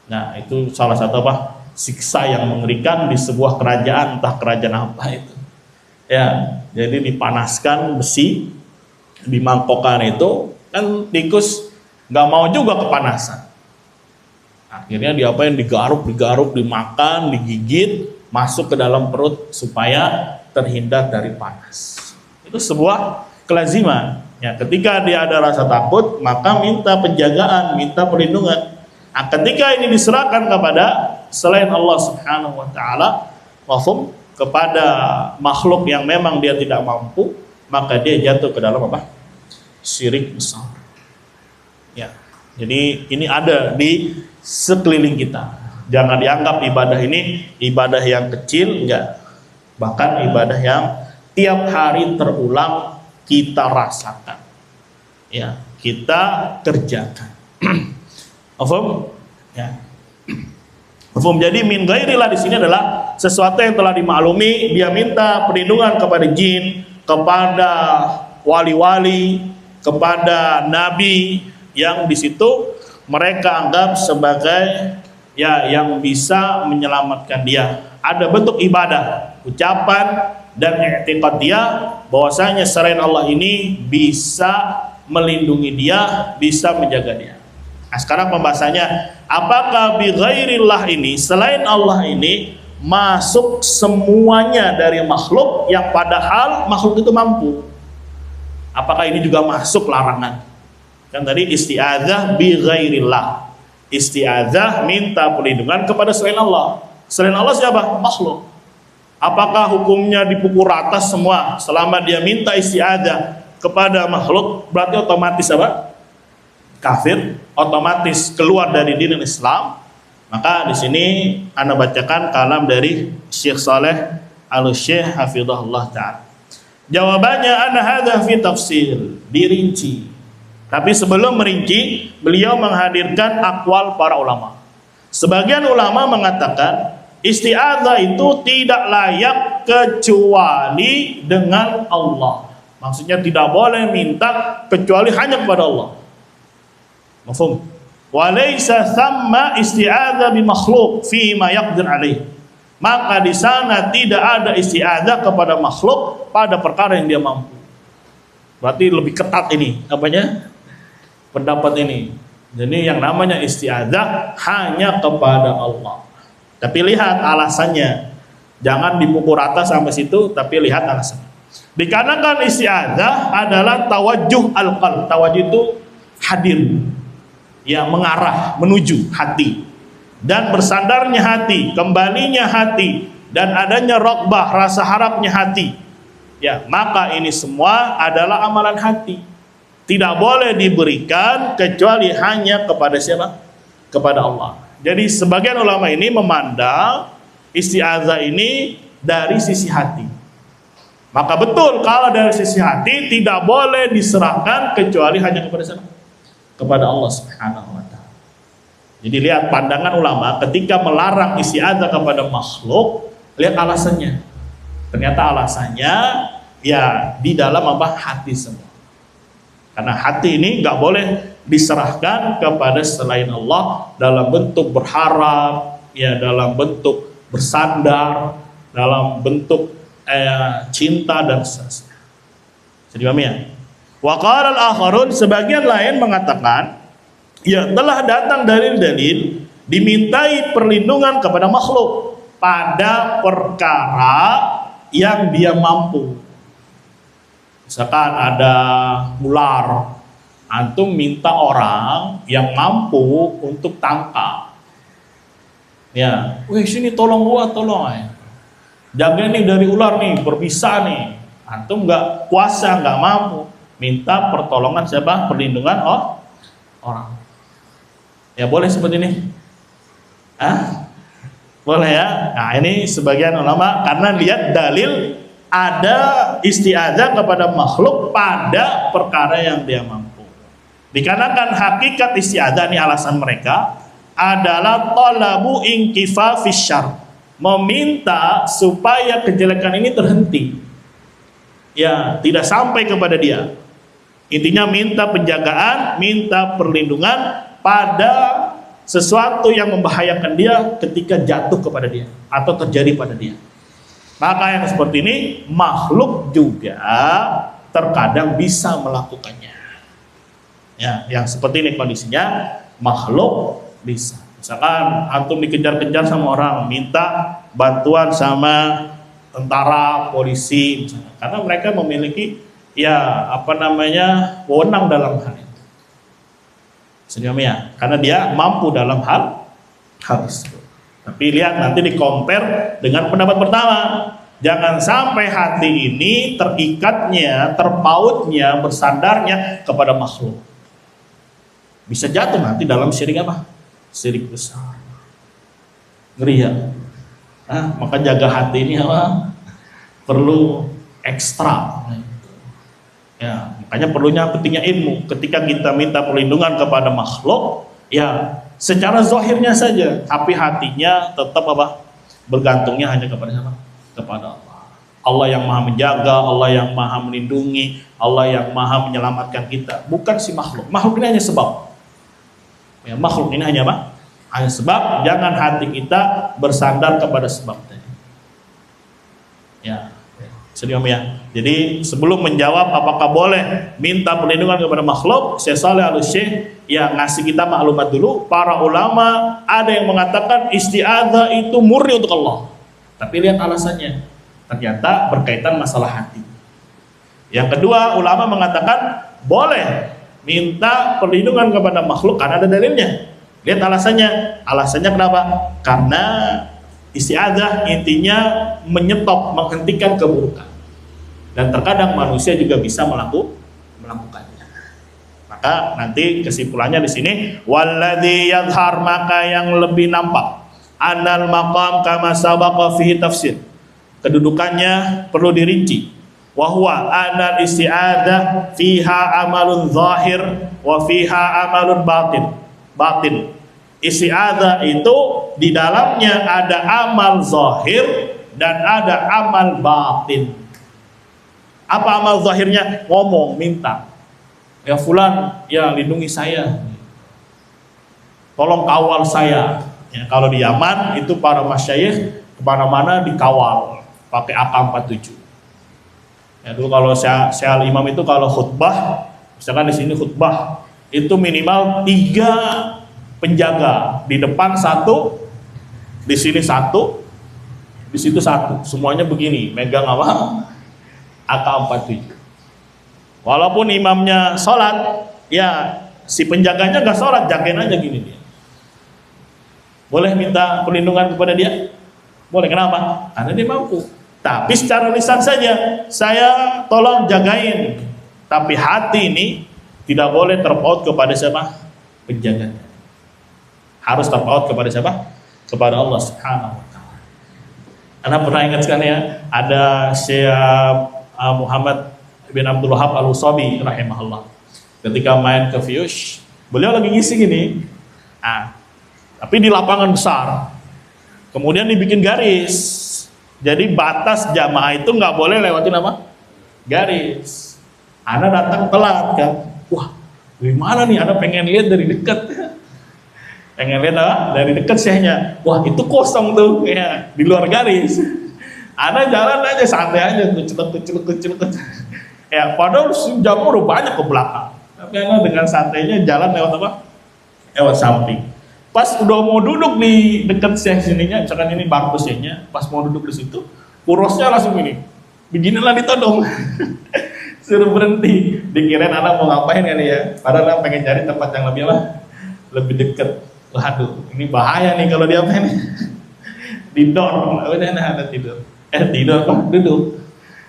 Nah, itu salah satu apa? Siksa yang mengerikan di sebuah kerajaan, entah kerajaan apa itu. Ya, jadi dipanaskan besi di mangkokan itu, kan tikus nggak mau juga kepanasan. Akhirnya diapain? Digaruk, dimakan, digigit, masuk ke dalam perut supaya terhindar dari panas. Itu sebuah kelaziman. Ya, ketika dia ada rasa takut, maka minta penjagaan, minta perlindungan. Nah, ketika ini diserahkan kepada selain Allah Subhanahu wa taala, mafhum, kepada makhluk yang memang dia tidak mampu, maka dia jatuh ke dalam apa? Syirik besar. Ya. Jadi ini ada di sekeliling kita. Jangan dianggap ibadah ini ibadah yang kecil, enggak. Bahkan ibadah yang tiap hari terulang kita rasakan. Ya, kita kerjakan. Mafhum? Ya. Mafhum. Jadi min ghairillah di sini adalah sesuatu yang telah dimaklumi, dia minta perlindungan kepada jin, kepada wali-wali, kepada nabi yang di situ mereka anggap sebagai ya yang bisa menyelamatkan dia. Ada bentuk ibadah, ucapan dan i'tiqad dia bahwasanya selain Allah ini bisa melindungi dia, bisa menjaga dia. Nah, sekarang pembahasannya, apakah bi ghairillah ini, selain Allah ini, masuk semuanya dari makhluk yang padahal makhluk itu mampu? Apakah ini juga masuk larangan? Kan tadi isti'adzah bi ghairillah. Isti'adzah minta perlindungan kepada selain Allah. Selain Allah siapa? Makhluk. Apakah hukumnya dipukul rata semua selama dia minta isti'adzah kepada makhluk? Berarti otomatis apa? Kafir, otomatis keluar dari din Islam. Maka di sini Anda bacakan kalam dari Syekh Saleh Al-Syekh hafizahullah taala. Jawabannya ana hadza fi tafsir, dirinci. Tapi sebelum merinci, beliau menghadirkan aqwal para ulama. Sebagian ulama mengatakan isti'adzah itu tidak layak kecuali dengan Allah. Maksudnya tidak boleh minta kecuali hanya kepada Allah. Mafhum? Walaysa thamma isti'adzah bi makhluk fi ma yaqdir alaih. Maka di sana tidak ada isti'adzah kepada makhluk pada perkara yang dia mampu. Berarti lebih ketat ini apanya? Pendapat ini. Jadi yang namanya isti'adzah hanya kepada Allah. Tapi lihat alasannya. Jangan dipukul rata sampai situ, tapi lihat alasannya. Dikarenakan isti'adzah adalah tawajjuh al-qalb. Tawajjuh itu hadir. Ya, mengarah, menuju hati, dan bersandarnya hati, kembalinya hati, dan adanya raqbah, rasa harapnya hati. Ya, maka ini semua adalah amalan hati. Tidak boleh diberikan kecuali hanya kepada siapa? Kepada Allah. Jadi sebagian ulama ini memandang isti'adzah ini dari sisi hati. Maka betul kalau dari sisi hati tidak boleh diserahkan kecuali hanya kepada siapa? Kepada Allah Subhanahu wa taala. Jadi lihat pandangan ulama ketika melarang isti'adzah kepada makhluk, lihat alasannya. Ternyata alasannya Ya di dalam apa? Hati semua. Karena hati ini nggak boleh diserahkan kepada selain Allah dalam bentuk berharap, ya dalam bentuk bersandar, dalam bentuk cinta dan seterusnya. Jadi paham ya? Wa qala al-akharun, sebagian lain mengatakan, ya telah datang dalil-dalil dimintai perlindungan kepada makhluk pada perkara yang dia mampu. Misalkan ada ular, antum minta orang yang mampu untuk tangkap. Ya, wih sini tolong gua, tolong ya. Jaga nih dari ular nih, berbisa nih. Antum nggak kuasa, nggak mampu, minta pertolongan siapa? Perlindungan orang. Ya boleh seperti ini. Boleh ya. Nah ini sebagian ulama karena lihat dalil ada isti'adzah kepada makhluk pada perkara yang dia mampu. Dikarenakan hakikat isti'adzah ini alasan mereka adalah talabu inkifafis syarr, meminta supaya kejelekan ini terhenti. Ya, tidak sampai kepada dia. Intinya minta penjagaan, minta perlindungan pada sesuatu yang membahayakan dia ketika jatuh kepada dia atau terjadi pada dia. Maka yang seperti ini makhluk juga terkadang bisa melakukannya. Ya, yang seperti ini kondisinya makhluk bisa. Misalkan antum dikejar-kejar sama orang, minta bantuan sama tentara, polisi, misalnya. Karena mereka memiliki wewenang dalam hal itu. Senyum ya, karena dia mampu dalam hal itu. Tapi lihat nanti di compare dengan pendapat pertama. Jangan sampai hati ini terikatnya, terpautnya, bersandarnya kepada makhluk. Bisa jatuh nanti dalam syirik apa? Syirik besar. Ngeri ya. Maka jaga hati ini apa? Perlu ekstra. Ya, makanya perlunya pentingnya ilmu. Ketika kita minta perlindungan kepada makhluk, ya secara zahirnya saja, tapi hatinya tetap apa? Bergantungnya hanya kepada siapa? Kepada Allah. Allah yang maha menjaga, Allah yang maha melindungi, Allah yang maha menyelamatkan kita. Bukan si makhluk. Makhluk ini hanya sebab. Ya, makhluk ini hanya apa? Hanya sebab. Jangan hati kita bersandar kepada sebab tadi. Ya, serius ya. Jadi sebelum menjawab apakah boleh minta perlindungan kepada makhluk, Syekh Shalih Al-Syekh ya ngasih kita maklumat dulu. Para ulama ada yang mengatakan isti'adzah itu murni untuk Allah. Tapi lihat alasannya, ternyata berkaitan masalah hati. Yang kedua, ulama mengatakan boleh minta perlindungan kepada makhluk karena ada dalilnya. Lihat alasannya. Alasannya kenapa? Karena isti'adzah intinya menyetop, menghentikan keburukan. Dan terkadang manusia juga bisa melakukannya. Maka nanti kesimpulannya di sini, walladzi yadhhar, maka yang lebih nampak, anal maqam kama sabaqa fihi tafsir. Kedudukannya perlu dirinci. Wa huwa anal isti'adzah fiha amalun zahir wa fiha amalun batin. Isti'adzah itu di dalamnya ada amal zahir dan ada amal batin. Apa amal zahirnya? Ngomong, minta. Ya fulan, ya lindungi saya. Tolong kawal saya. Ya, kalau di Yaman itu para masyayikh kemana-mana dikawal pakai AK-47. Ya dulu kalau saya imam itu kalau khutbah, misalkan di sini khutbah itu minimal 3 penjaga, di depan 1, di sini 1, di situ 1, semuanya begini, megang apa? AK-47. Walaupun imamnya sholat, ya si penjaganya gak sholat, jagain aja gini dia. Boleh minta perlindungan kepada dia? Boleh, kenapa? Karena dia mampu. Tapi secara lisan saja, saya tolong jagain. Tapi hati ini tidak boleh terpaut kepada siapa? Penjaganya. Harus terpaut kepada siapa? Kepada Allah Subhanahu wa ta'ala. Anda pernah ingat sekali ya, ada Syekh Muhammad bin Abdul Wahab Al-Usabi rahimahullah. Ketika main ke Fiyush, beliau lagi ngisi gini. Tapi di lapangan besar. Kemudian dibikin garis. Jadi batas jamaah itu nggak boleh lewatin apa? garis. Ana datang telat kan, wah gimana nih, Ana pengen lihat dari dekat. Pengen lihat dari dekat sehnya, wah itu kosong tuh, ya, di luar garis. Ana jalan aja santai aja, kecil. Ya padahal jam udah banyak ke belakang. Tapi Ana dengan santainya jalan lewat apa? Lewat samping. Pas udah mau duduk di dekat sininya, misalkan ini bangku sehnya, pas mau duduk di situ, kurosnya langsung ini, beginilah ditodong. Suruh berhenti. Dikirain Ana mau ngapain kali ya? Padahal Ana pengen cari tempat yang lebih dekat. Waduh, ini bahaya nih kalau dia apa nih? Didorong, udah Ana tidur. Tidur apa? Duduk.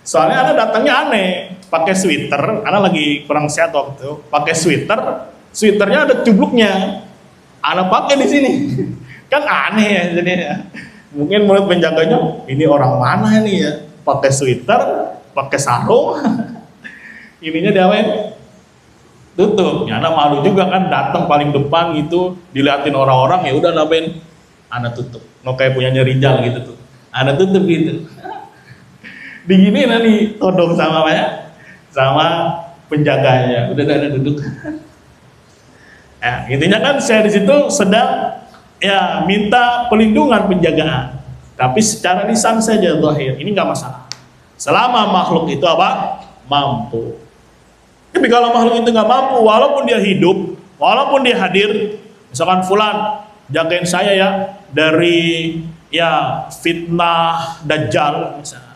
Soalnya Ana datangnya aneh, pakai sweater. Ana lagi kurang sehat waktu itu, pakai sweaternya ada cubluknya. Ana pakai di sini, kan aneh ya jadinya. Mungkin menurut penjaganya, ini orang mana nih ya? Pakai sweater, pakai sarung, ininya diapain? Tutup. Ya Ana malu juga kan, datang paling depan gitu, diliatin orang-orang, ya udah nabain, Ana tutup. Mau kayak punyanya Rijal gitu tuh, Ana tutup gitu. Digini nanti todong sama apa ya? Sama penjaganya. Udah ada duduk. Ya, intinya kan saya di situ sedang ya minta pelindungan penjagaan, tapi secara lisan saja zahir, ini nggak masalah. Selama makhluk itu apa? Mampu. Tapi kalau makhluk itu nggak mampu, walaupun dia hidup, walaupun dia hadir, misalkan fulan jagain saya ya dari ya fitnah dajjal misalnya,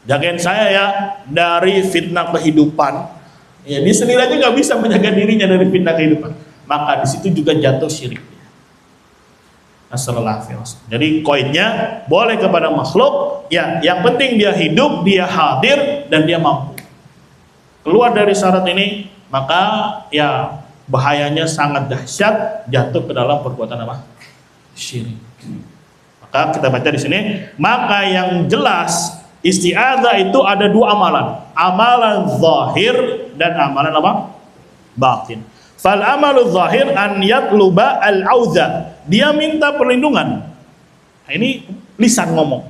jagain saya ya dari fitnah kehidupan, ya dia sendiri aja nggak bisa menjaga dirinya dari fitnah kehidupan, maka di situ juga jatuh syirik. Jadi koinnya boleh kepada makhluk, ya yang penting dia hidup, dia hadir dan dia mampu. Keluar dari syarat ini, maka ya bahayanya sangat dahsyat, jatuh ke dalam perbuatan apa? Syirik. Maka kita baca di sini, maka yang jelas isti'adzah itu ada dua amalan, amalan zahir dan amalan apa? Batin. Fal amalu zahir an yatluba al-auza, dia minta perlindungan. Nah, ini lisan ngomong,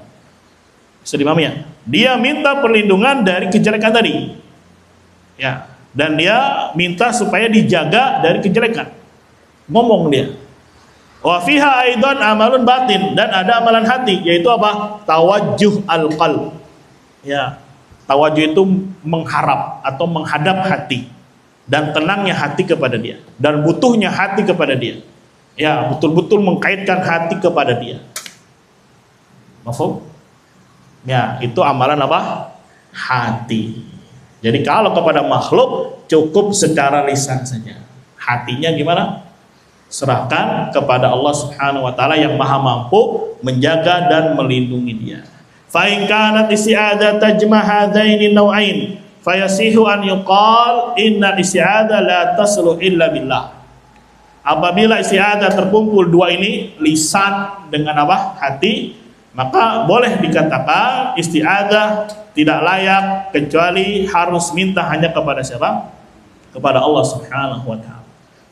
bisa dipahami ya? Dia minta perlindungan dari kejelekan tadi, ya, dan dia minta supaya dijaga dari kejelekan. Ngomong dia. Wa fiha aidan amalun batin, dan ada amalan hati, yaitu apa? Tawajjuh al-qalb. Ya, tawajjuh itu mengharap atau menghadap hati, dan tenangnya hati kepada dia, dan butuhnya hati kepada dia. Ya, betul-betul mengkaitkan hati kepada dia. Mafhum? Ya, itu amalan apa? Hati. Jadi kalau kepada makhluk cukup secara lisan saja. Hatinya gimana? Serahkan kepada Allah Subhanahu wa taala yang Maha mampu menjaga dan melindungi dia. Fa in kanat isti'adzah tajma hadaini naw'ain fayasihu an yuqal inna isti'adzah la taslu illa billah. Apabila isti'adzah terkumpul dua ini, lisan dengan apa? Hati, maka boleh dikatakan isti'adzah tidak layak kecuali harus minta hanya kepada siapa? Kepada Allah Subhanahu wa taala.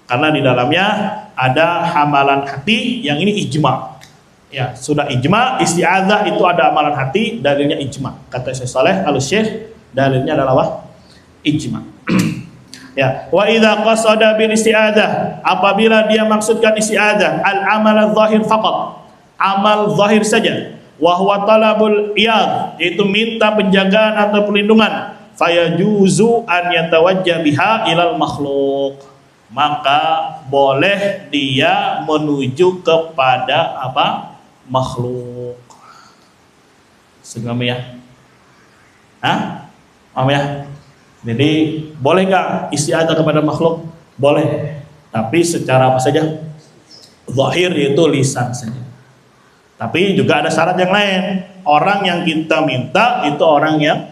Karena di dalamnya ada hamalan hati yang ini ijma. Ya, sudah ijma, isti'adzah itu ada amalan hati, dalilnya ijma. Kata Syekh Saleh Al-Syekh, dalilnya adalah apa? Ijma. Ya, wa idza qasada bil isti'adzah, apabila dia maksudkan isti'adzah al-amal adh-dhahir faqat, amal zahir saja, wa huwa talabul iyad, itu minta penjagaan atau perlindungan, fayajuzu an yatawajjah biha ilal makhluk, maka boleh dia menuju kepada apa? Makhluk. Segam ya? Hah? Paham ya? Jadi boleh nggak isti'adzah kepada makhluk? Boleh, tapi secara apa saja? Zahir, yaitu lisan saja. Tapi juga ada syarat yang lain. Orang yang kita minta itu orang yang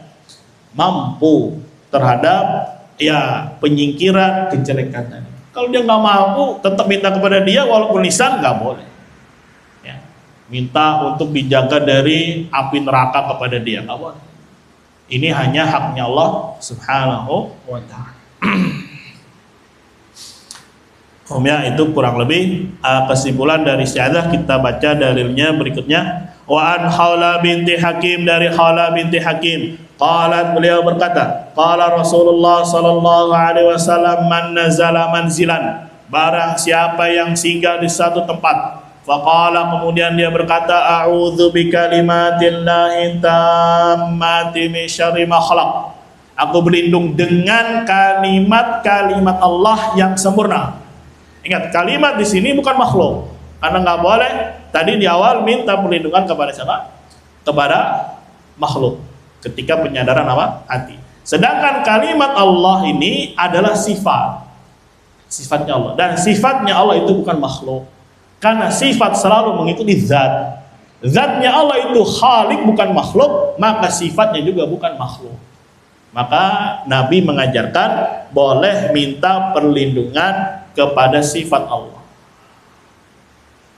mampu terhadap ya penyingkiran kejelekan tadi. Kalau dia nggak mampu, tetap minta kepada dia walaupun lisan nggak boleh. Ya, minta untuk dijaga dari api neraka kepada dia nggak boleh. Ini hanya haknya Allah Subhanahu wa ta'ala. Ya, itu kurang lebih kesimpulan dari isti'adzah. Kita baca dalilnya berikutnya. Wa an Khawla binti Hakim, dari Khawla binti Hakim, Qalat, beliau berkata, qala Rasulullah sallallahu alaihi wasallam, man nazala manzilan, barang siapa yang singgah di satu tempat, faqala, kemudian dia berkata, a'udzu bikalimatillahi tammati min syarri ma khalaq, aku berlindung dengan kalimat-kalimat Allah yang sempurna. Ingat, kalimat di sini bukan makhluk, karena nggak boleh tadi di awal minta perlindungan kepada siapa? Kepada makhluk. Ketika penyadaran apa? Hati. Sedangkan kalimat Allah ini adalah sifatnya Allah, dan sifatnya Allah itu bukan makhluk, karena sifat selalu mengikuti zat. Zatnya Allah itu khalik, bukan makhluk, maka sifatnya juga bukan makhluk. Maka Nabi mengajarkan boleh minta perlindungan kepada sifat Allah.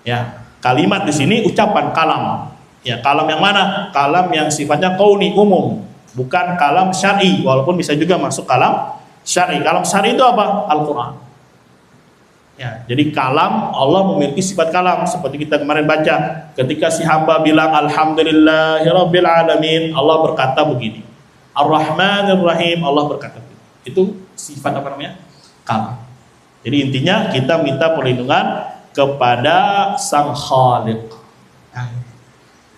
Ya, kalimat di sini ucapan, kalam. Ya, kalam yang mana? Kalam yang sifatnya kauni, umum, bukan kalam syar'i, walaupun bisa juga masuk kalam syar'i. Kalam syar'i itu apa? Al-Quran. Ya, jadi kalam, Allah memiliki sifat kalam, seperti kita kemarin baca, ketika si hamba bilang alhamdulillahirabbil alamin, Allah berkata begini. Ar-Rahmanir Rahim, Allah berkata begini. Itu sifat apa namanya? Kalam. Jadi intinya kita minta perlindungan kepada Sang Khaliq.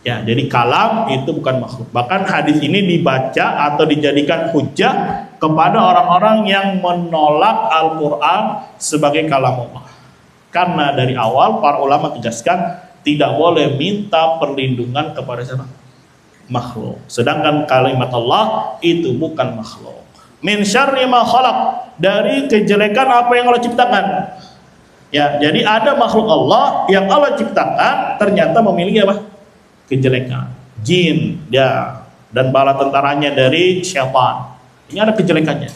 Ya, jadi kalam itu bukan makhluk. Bahkan hadis ini dibaca atau dijadikan hujjah kepada orang-orang yang menolak Al-Quran sebagai kalam Allah. Karena dari awal para ulama tegaskan tidak boleh minta perlindungan kepada siapa? Makhluk. Sedangkan kalimat Allah itu bukan makhluk. Min syarri ma khalaq, dari kejelekan apa yang Allah ciptakan. Ya, jadi ada makhluk Allah yang Allah ciptakan ternyata memiliki apa? Kejelekan. Jin, ya, dan bala tentaranya dari syaitan. Ini ada kejelekannya.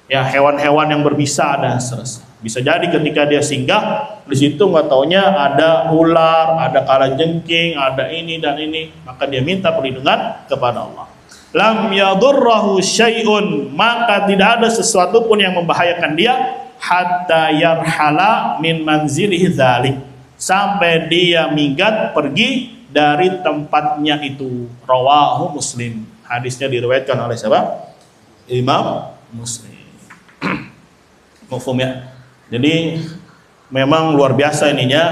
Ya, hewan-hewan yang berbisa dan seterusnya. Bisa jadi ketika dia singgah di situ nggak taunya ada ular, ada kalajengking, ada ini dan ini, maka dia minta perlindungan kepada Allah. Lam yadurrahu syai'un, maka tidak ada sesuatu pun yang membahayakan dia hatta yarhala min manzilihi dzalik, sampai dia minggat pergi dari tempatnya itu. Rawahu Muslim, hadisnya diriwayatkan oleh siapa? Imam Muslim. Mafhum ya? Jadi memang luar biasa ininya.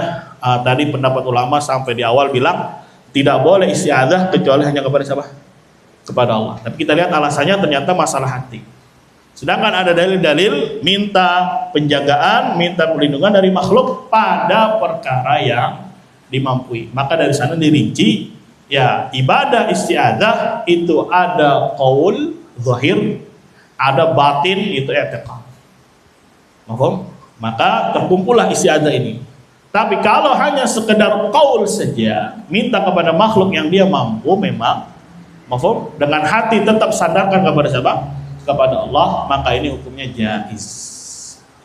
Tadi pendapat ulama sampai di awal bilang tidak boleh isti'adzah kecuali hanya kepada siapa? Kepada Allah. Tapi kita lihat alasannya ternyata masalah hati. Sedangkan ada dalil-dalil minta penjagaan, minta perlindungan dari makhluk pada perkara yang dimampui. Maka dari sana dirinci, ya, ibadah isti'adzah itu ada qaul zahir, ada batin, itu i'tiqad. Paham? Maka terkumpullah isti'adzah ini. Tapi kalau hanya sekedar qaul saja, minta kepada makhluk yang dia mampu memang, paham? Dengan hati tetap sandarkan kepada siapa? Kepada Allah, maka ini hukumnya jaiz.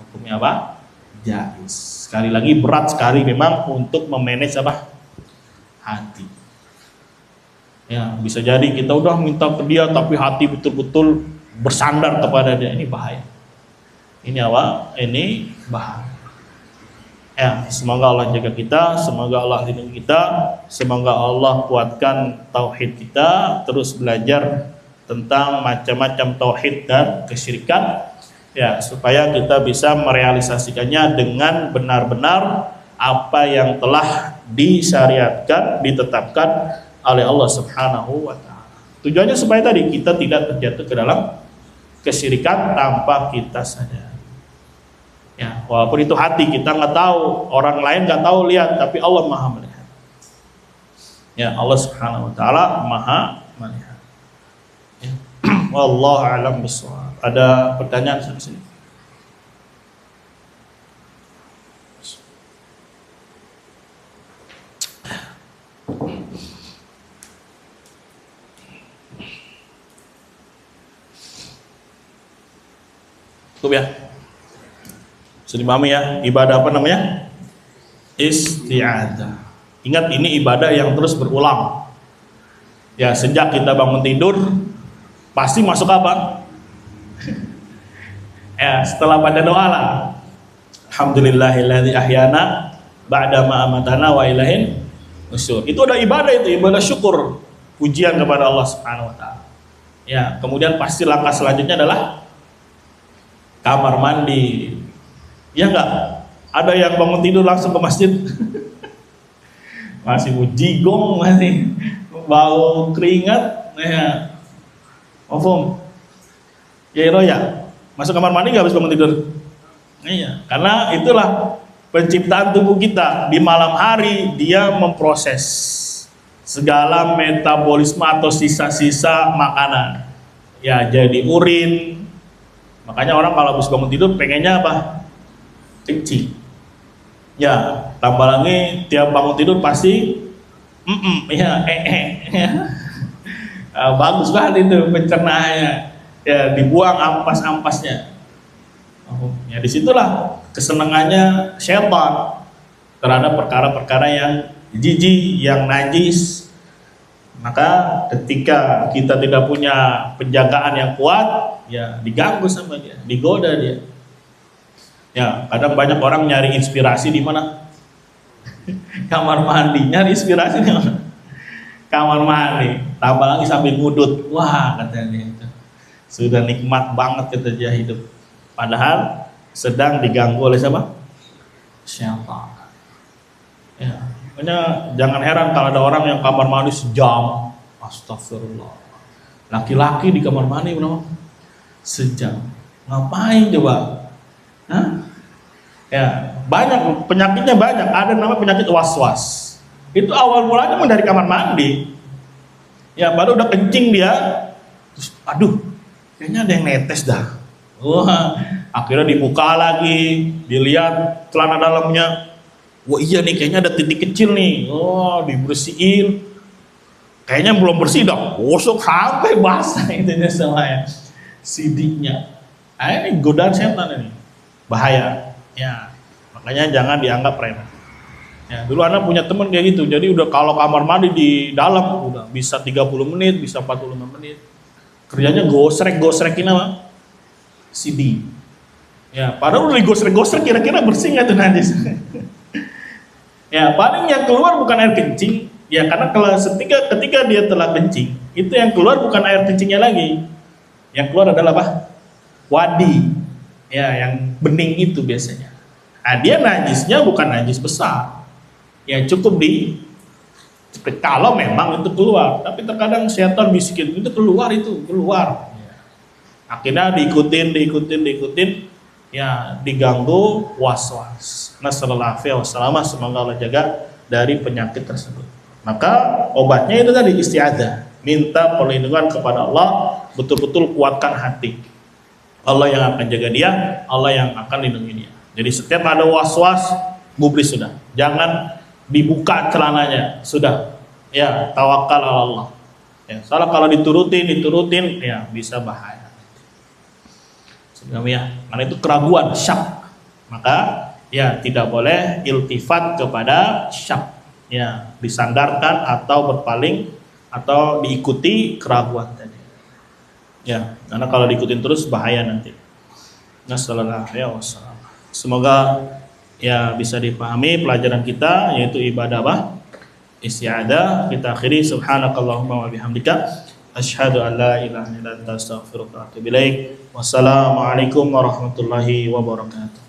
Hukumnya apa? Jaiz. Sekali lagi berat sekali memang untuk memanage apa? Hati. Ya, bisa jadi kita udah minta ke dia tapi hati betul-betul bersandar kepada dia, ini bahaya. Ini apa? Ini bahaya. Ya, semoga Allah jaga kita, semoga Allah lindungi kita, semoga Allah kuatkan tauhid kita, terus belajar tentang macam-macam tauhid dan kesyirikan. Ya, supaya kita bisa merealisasikannya dengan benar-benar apa yang telah disyariatkan, ditetapkan oleh Allah Subhanahu wa taala. Tujuannya supaya tadi kita tidak terjatuh ke dalam kesyirikan tanpa kita sadar. Ya, walaupun itu hati kita nggak tahu, orang lain nggak tahu lihat, tapi Allah Maha melihat. Ya, Allah Subhanahu wa taala Maha melihat. Ya. Wallahu a'lam bishawab. Ada pertanyaan di sini? Cukup ya? Sudah dipahami ya? Ibadah apa namanya? Isti'adzah. Ingat, ini ibadah yang terus berulang. Ya, sejak kita bangun tidur pasti masuk apa? Ya, setelah pada doa lah. Alhamdulillahilladzi ahyana ba'da ma amatana wa ilaihin nusyur. Itu ada ibadah, itu ibadah syukur, pujian kepada Allah Subhanahu wa taala. Ya, kemudian pasti langkah selanjutnya adalah kamar mandi. Ya enggak? Ada yang bangun tidur langsung ke masjid. Masih mujigong, masih bau keringat. Ya. Mafhum? Ya ya. Masuk kamar mandi enggak habis bangun tidur? Iya, karena itulah penciptaan tubuh kita. Di malam hari dia memproses segala metabolisme atau sisa-sisa makanan. Ya, jadi urin. Makanya orang kalau habis bangun tidur pengennya apa? Kencing. Ya, tambah lagi tiap bangun tidur pasti ya ya. Bagus banget itu pencernaannya. Ya, dibuang ampas-ampasnya. Ya, disitulah kesenangannya syaitan terhadap perkara-perkara yang jijik, yang najis. Maka ketika kita tidak punya penjagaan yang kuat, ya diganggu sama dia, digoda dia. Ya, kadang banyak orang nyari inspirasi di mana? Kamar mandi, nyari inspirasi di mana? Kamar mandi, tambah lagi sambil ngudut. Wah, katanya itu. Sudah nikmat banget kita dia hidup. Padahal sedang diganggu oleh siapa? Syaitan. Ya, makanya jangan heran kalau ada orang yang kamar mandi sejam. Astagfirullah. Laki-laki di kamar mandi berapa? Sejam. Ngapain coba? Hah? Ya, banyak penyakitnya banyak. Ada nama penyakit was-was. Itu awal mulanya dari kamar mandi. Ya, baru udah kencing dia. Terus, aduh, kayaknya ada yang netes dah. Wah, akhirnya dibuka lagi, dilihat celana dalamnya. Wah iya nih, kayaknya ada titik kecil nih. Oh, dibersihin. Kayaknya belum bersih dah. Gosok sampai basah intinya semuanya. Sidiknya. Ini godaan setan ini. Bahaya. Ya, makanya jangan dianggap remeh. Ya, dulu anak punya teman kayak gitu. Jadi udah kalau kamar mandi di dalam udah bisa 30 menit, bisa 45 menit. Kerjanya gosrekin apa? CD. Ya, padahal udah digosrek-gosrek kira-kira bersih nggak tuh najis? Ya, paling yang keluar bukan air kencing. Ya, karena kalau ketika dia telah kencing, itu yang keluar bukan air kencingnya lagi. Yang keluar adalah apa? Wadi. Ya, yang bening itu biasanya. Nah, dia najisnya bukan najis besar. Ya, cukup kalau memang itu keluar. Tapi terkadang setan bisikin itu keluar. Akhirnya diikutin, ya diganggu was-was. Nasallallahu alaihi wasallam, semoga Allah jaga dari penyakit tersebut. Maka obatnya itu tadi isti'adzah, minta perlindungan kepada Allah, betul-betul kuatkan hati. Allah yang akan jaga dia, Allah yang akan lindungi dia. Jadi setiap ada was-was, gubris sudah. Jangan dibuka celananya, sudah. Ya, tawakal Allah. Ya, soalnya kalau diturutin, ya bisa bahaya. Ya, karena itu keraguan, syak. Maka ya tidak boleh iltifat kepada syak. Ya, disandarkan atau berpaling atau diikuti keraguan tadi. Ya, karena kalau diikutin terus bahaya nanti. Nasallallahu wasallam. Semoga ya bisa dipahami pelajaran kita, yaitu ibadah apa? Isti'adzah. Kita akhiri subhanakallahumma wa bihamdika asyhadu an la ilaha illa anta astaghfiruka wa atubu ilaik. Wassalamualaikum warahmatullahi wabarakatuh.